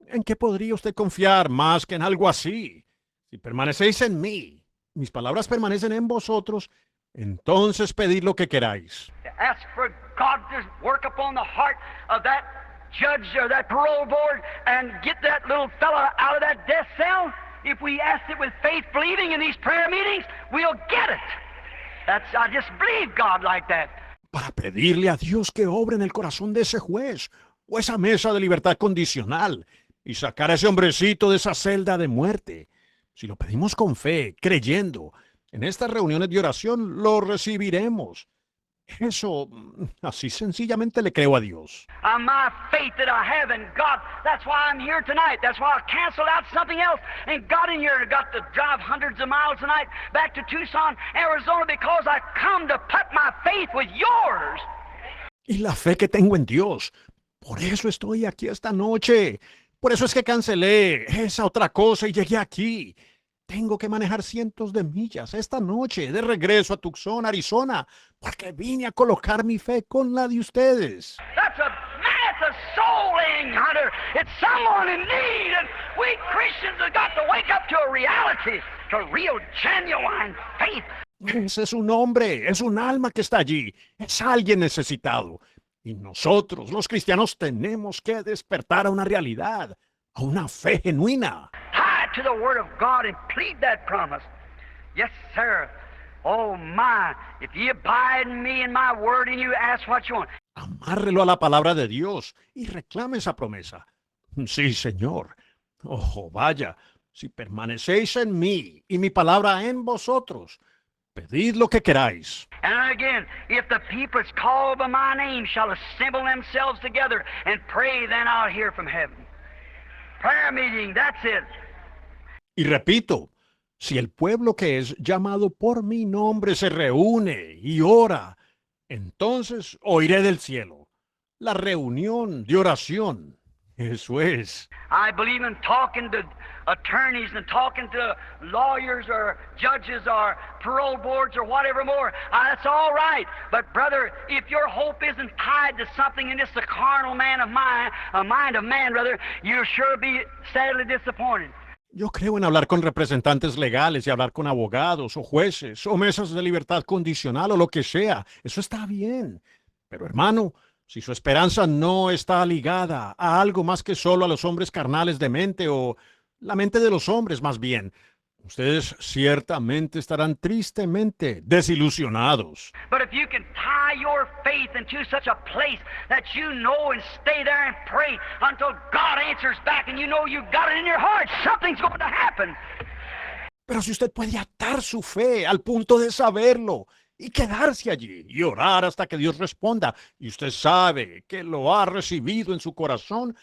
¿En qué podría usted confiar más que en algo así? Si permanecéis en mí, mis palabras permanecen en vosotros, entonces pedid lo que queráis. Ask for God to work upon the heart of that judge or that parole board and get that little fella out of that death cell. If we ask it with faith, believing in these prayer meetings, we'll get it. I just believe God like that. Para pedirle a Dios que obre en el corazón de ese juez o esa mesa de libertad condicional y sacar a ese hombrecito de esa celda de muerte. Si lo pedimos con fe, creyendo, en estas reuniones de oración lo recibiremos. Eso, así sencillamente le creo a Dios. My faith that I have in God, that's why I'm here tonight. That's why I canceled out something else and got in here and got to drive hundreds of miles tonight back to Tucson, Arizona, because I come to put my faith with yours. Y la fe que tengo en Dios. Por eso estoy aquí esta noche. Por eso es que cancelé esa otra cosa y llegué aquí. Tengo que manejar cientos de millas esta noche de regreso a Tucson, Arizona, porque vine a colocar mi fe con la de ustedes. That's a soul-winning hunter. It's someone in need, and we Christians have got to wake up to a reality, to real, genuine faith. Ese es un hombre, es un alma que está allí, es alguien necesitado. Y nosotros, los cristianos, tenemos que despertar a una realidad, a una fe genuina. To the Word of God and plead that promise. Yes, sir. Oh, my. If ye abide in me and my word in you, ask what you want. Amárrelo a la palabra de Dios y reclame esa promesa. Sí, Señor. Oh, vaya. Si permanecéis en mí y mi palabra en vosotros, pedid lo que queráis. And again, if the people is called by my name shall assemble themselves together and pray, then I'll hear from heaven. Prayer meeting, that's it. Y repito, si el pueblo que es llamado por mi nombre se reúne y ora, entonces oiré del cielo. La reunión de oración. Eso es. I believe in talking to attorneys and talking to lawyers or judges or parole boards or whatever more. That's all right. But brother, if your hope isn't tied to something in this a carnal man of mine, a mind of man, brother, you'll sure be sadly disappointed. Yo creo en hablar con representantes legales y hablar con abogados o jueces o mesas de libertad condicional o lo que sea. Eso está bien. Pero hermano, si su esperanza no está ligada a algo más que solo a los hombres carnales de mente o la mente de los hombres más bien, Ustedes ciertamente estarán tristemente desilusionados. But if you can tie your faith into such a place that you know and stay there and pray until God answers back and you know you've got it in your heart, something's going to happen. Pero si usted puede atar su fe al punto de saberlo y quedarse allí y orar hasta que Dios responda, y usted sabe que lo ha recibido en su corazón,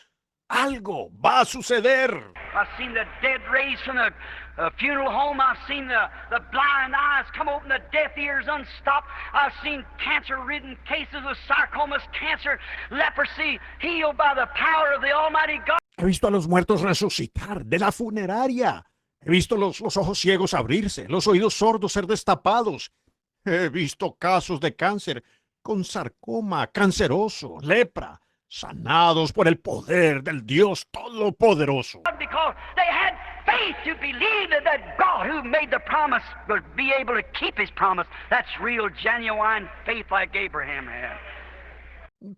algo va a suceder. I've seen the dead raised from the funeral home. I've seen the blind eyes come open, the deaf ears unstopped. I've seen cancer-ridden cases of sarcomas, cancer, leprosy, healed by the power of the Almighty God. He visto a los muertos resucitar de la funeraria. He visto los ojos ciegos abrirse, los oídos sordos ser destapados. He visto casos de cáncer con sarcoma canceroso, lepra, sanados por el poder del Dios Todopoderoso. Because they had faith to believe that God who made the promise would be able to keep his promise. That's real, genuine faith like Abraham had.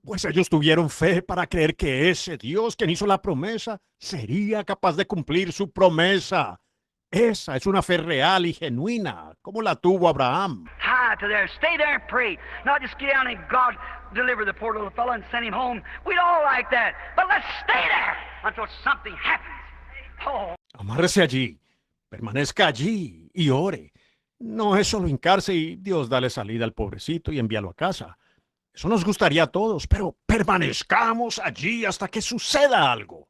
Pues ellos tuvieron fe para creer que ese Dios quien hizo la promesa sería capaz de cumplir su promesa. Esa es una fe real y genuina, como la tuvo Abraham. Tie to there, stay there and pray. Not just get down and God deliver the poor little fellow and send him home. We'd all like that. But let's stay there until something happens. Oh. Amárrese allí, permanezca allí y ore. No es solo hincarse y Dios dale salida al pobrecito y envíalo a casa. Eso nos gustaría a todos, pero permanezcamos allí hasta que suceda algo.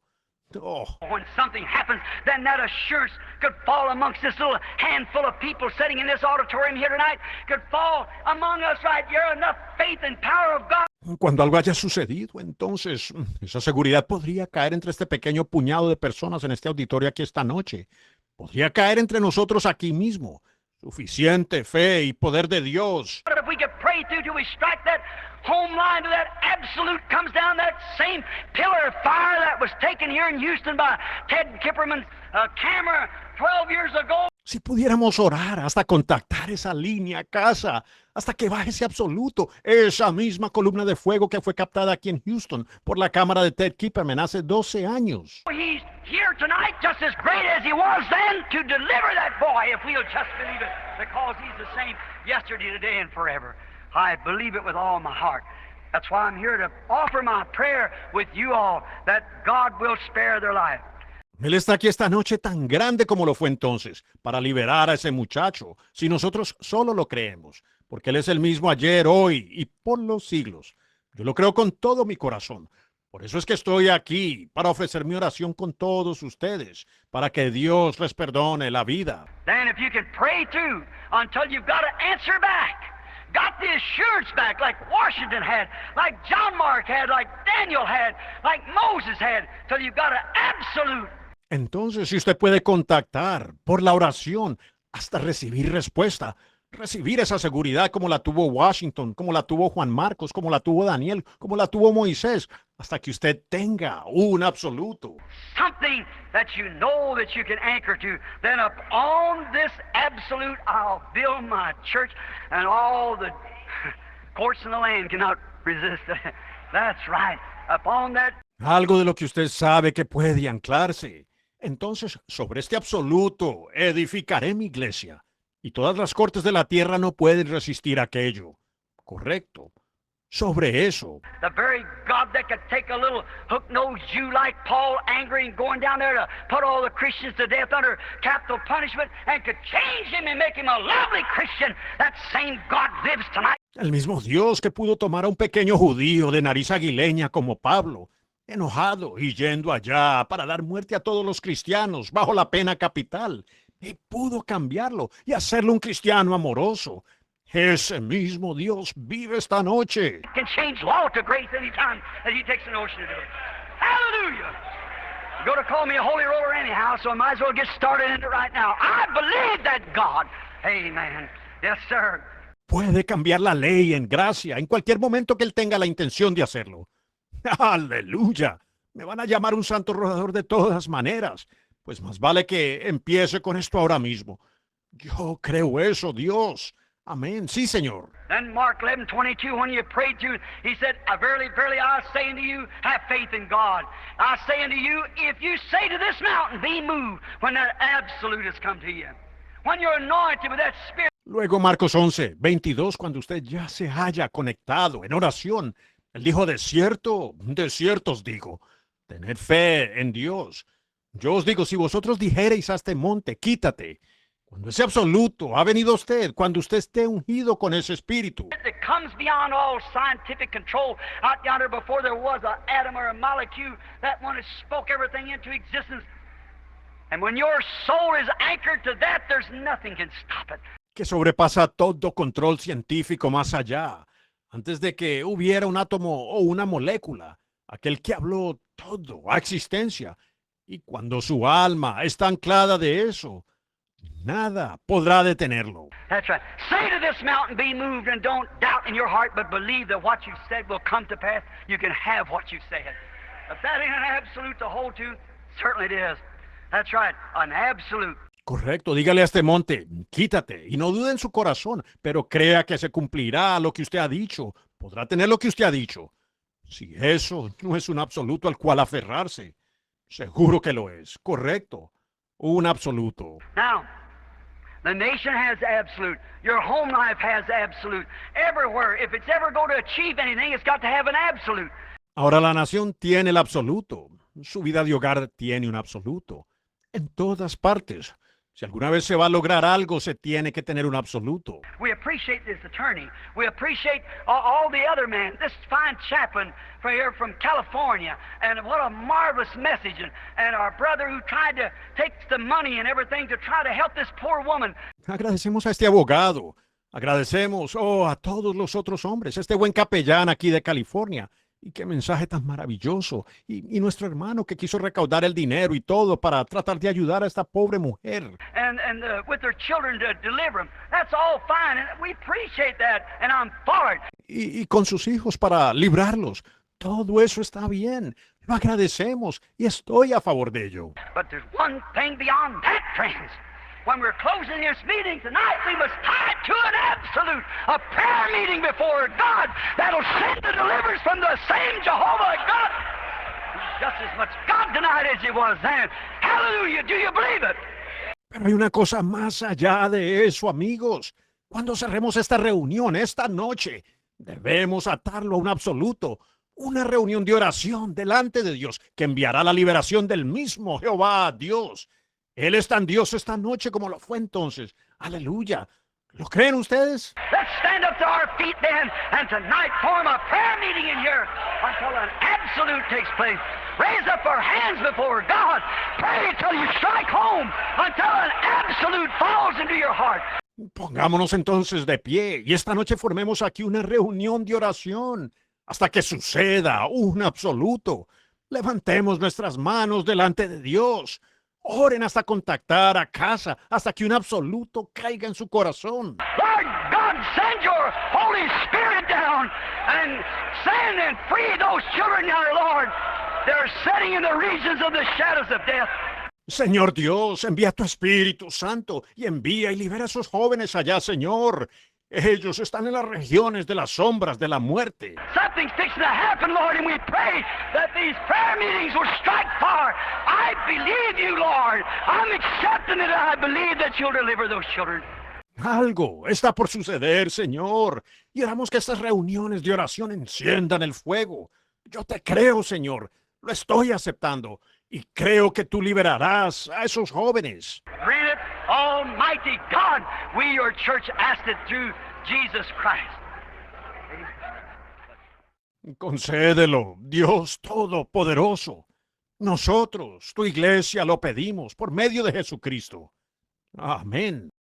Oh. When something happens, then that assurance could fall amongst this little handful of people sitting in this auditorium here tonight, could fall among us right here, enough faith and power of God. Cuando algo haya sucedido, entonces esa seguridad podría caer entre este pequeño puñado de personas en este auditorio aquí esta noche. Podría caer entre nosotros aquí mismo. Suficiente fe y poder de Dios. But if we could pray through till we strike that home line to that absolute, comes down that same pillar of fire that was taken here in Houston by Ted Kipperman's camera 12 years ago. Si pudiéramos orar hasta contactar esa línea casa, hasta que baje ese absoluto, esa misma columna de fuego que fue captada aquí en Houston por la cámara de Ted Kipperman hace 12 años. He's here tonight just as great as he was then to deliver that boy if we'll just believe it, because he's the same yesterday, today, and forever. I believe it with all my heart. That's why I'm here to offer my prayer with you all that God will spare their life. Él está aquí esta noche tan grande como lo fue entonces, para liberar a ese muchacho, si nosotros solo lo creemos, porque Él es el mismo ayer, hoy y por los siglos. Yo lo creo con todo mi corazón. Por eso es que estoy aquí, para ofrecer mi oración con todos ustedes, para que Dios les perdone la vida. Then if you can pray too until you've got an answer back, got the assurance back like Washington had, like John Mark had, like Daniel had, like Moses had, till you've got an absolute. Entonces, si usted puede contactar por la oración hasta recibir respuesta, recibir esa seguridad como la tuvo Washington, como la tuvo Juan Marcos, como la tuvo Daniel, como la tuvo Moisés, hasta que usted tenga un absoluto. Something that you know that you can anchor to. Then upon this absolute, I'll build my church, and all the courts in the land cannot resist that. That's right. Upon that. Algo de lo que usted sabe que puede anclarse. Entonces, sobre este absoluto edificaré mi iglesia, y todas las cortes de la tierra no pueden resistir aquello. Correcto. Sobre eso. The very God that could take a little hook-nosed Jew like Paul, angry and going down there to put all the Christians to death under capital punishment, and could change him and make him a lovely Christian, that same God lives tonight. El mismo Dios que pudo tomar a un pequeño judío de nariz aguileña como Pablo, enojado y yendo allá para dar muerte a todos los cristianos bajo la pena capital, y pudo cambiarlo y hacerlo un cristiano amoroso. Ese mismo Dios vive esta noche. Can change law to grace anytime that he takes a notion to do it. Hallelujah! You're going to call me a holy roller anyhow, so I might as well get started in it right now. I believe that God. Amen. Yes, sir. Puede cambiar la ley en gracia en cualquier momento que él tenga la intención de hacerlo. ¡Aleluya! Me van a llamar un santo rodador de todas maneras. Pues más vale que empiece con esto ahora mismo. Yo creo eso, Dios. Amén. Sí, Señor. Then Mark 11:22, when you prayed through, he said, Verily, verily, I say unto you, have faith in God. I say unto you, if you say to this mountain, be moved, when that absolute has come to you. When you're anointed with that Spirit. Luego Marcos 11:22, cuando usted ya se haya conectado en oración, él dijo, de cierto os digo, tened fe en Dios. Yo os digo, si vosotros dijereis a este monte, quítate, cuando ese absoluto ha venido a usted, cuando usted esté ungido con ese espíritu, That comes beyond all scientific control. Out yonder before there was an atom or a molecule, that one has spoke everything into existence. And when your soul is anchored to that, there's nothing can stop it. que sobrepasa todo control científico más allá, antes de que hubiera un átomo o una molécula, aquel que habló todo a existencia, y cuando su alma está anclada de eso, nada podrá detenerlo. That's right. Say to this mountain, be moved, and don't doubt in your heart, but believe that what you said will come to pass. You can have what you said. If that ain't an absolute to hold to, certainly it is. That's right, an absolute. Correcto, dígale a este monte, quítate, y no dude en su corazón, pero crea que se cumplirá lo que usted ha dicho, podrá tener lo que usted ha dicho. Si eso no es un absoluto al cual aferrarse, seguro que lo es, correcto, un absoluto. Now, the nation has absolute. Your home life has absolute. Everywhere, if it's ever going to achieve anything, it's got to have an absolute. Ahora la nación tiene el absoluto, su vida de hogar tiene un absoluto, en todas partes. Si alguna vez se va a lograr algo, se tiene que tener un absoluto. We appreciate this attorney. We appreciate all the other men. This fine chaplain from here from California. And what a marvelous message. And our brother who tried to take the money and everything to try to help this poor woman. Agradecemos a este abogado, agradecemos a todos los otros hombres, este buen capellán aquí de California. Y qué mensaje tan maravilloso. Y nuestro hermano que quiso recaudar el dinero y todo para tratar de ayudar a esta pobre mujer. And with their children to deliver them. That's all fine. And we appreciate that. And I'm for it. Y con sus hijos para librarlos. Todo eso está bien. Lo agradecemos y estoy a favor de ello. But there's one thing beyond that, friends. When we're closing this meeting tonight, we must tie it to an absolute, a prayer meeting before God that'll send the deliverance from the same Jehovah God. He's just as much God tonight as he was then. Hallelujah, do you believe it? Pero hay una cosa más allá de eso, amigos. Cuando cerremos esta reunión esta noche, debemos atarlo a un absoluto, una reunión de oración delante de Dios que enviará la liberación del mismo Jehová Dios. Él es tan Dios esta noche como lo fue entonces. Aleluya. ¿Lo creen ustedes? Let's stand up to our feet then and tonight form a prayer meeting in here until an absolute takes place. Raise up our hands before God. Pray till you strike home until an absolute falls into your heart. Pongámonos entonces de pie y esta noche formemos aquí una reunión de oración hasta que suceda un absoluto. Levantemos nuestras manos delante de Dios. Oren hasta contactar a casa, hasta que un absoluto caiga en su corazón. Lord God, send your Holy Spirit down and send and free those children now, Lord. They're sitting in the regions of the shadows of death. Señor Dios, envía tu Espíritu Santo y envía y libera a esos jóvenes allá, Señor. Ellos están en las regiones de las sombras de la muerte. Something's fixing to happen, Lord, and we pray that these prayer meetings will strike fire. I believe you, Lord. I'm accepting it, and I believe that you'll deliver those children. Algo está por suceder, Señor. Y oramos que estas reuniones de oración enciendan el fuego. Yo te creo, Señor. Lo estoy aceptando. Y creo que tú liberarás a esos jóvenes. Grant it, Almighty God. We, your church, asked it through Jesus Christ. Concédelo, Dios Todopoderoso. Nosotros, tu iglesia, lo pedimos por medio de Jesucristo. Amén.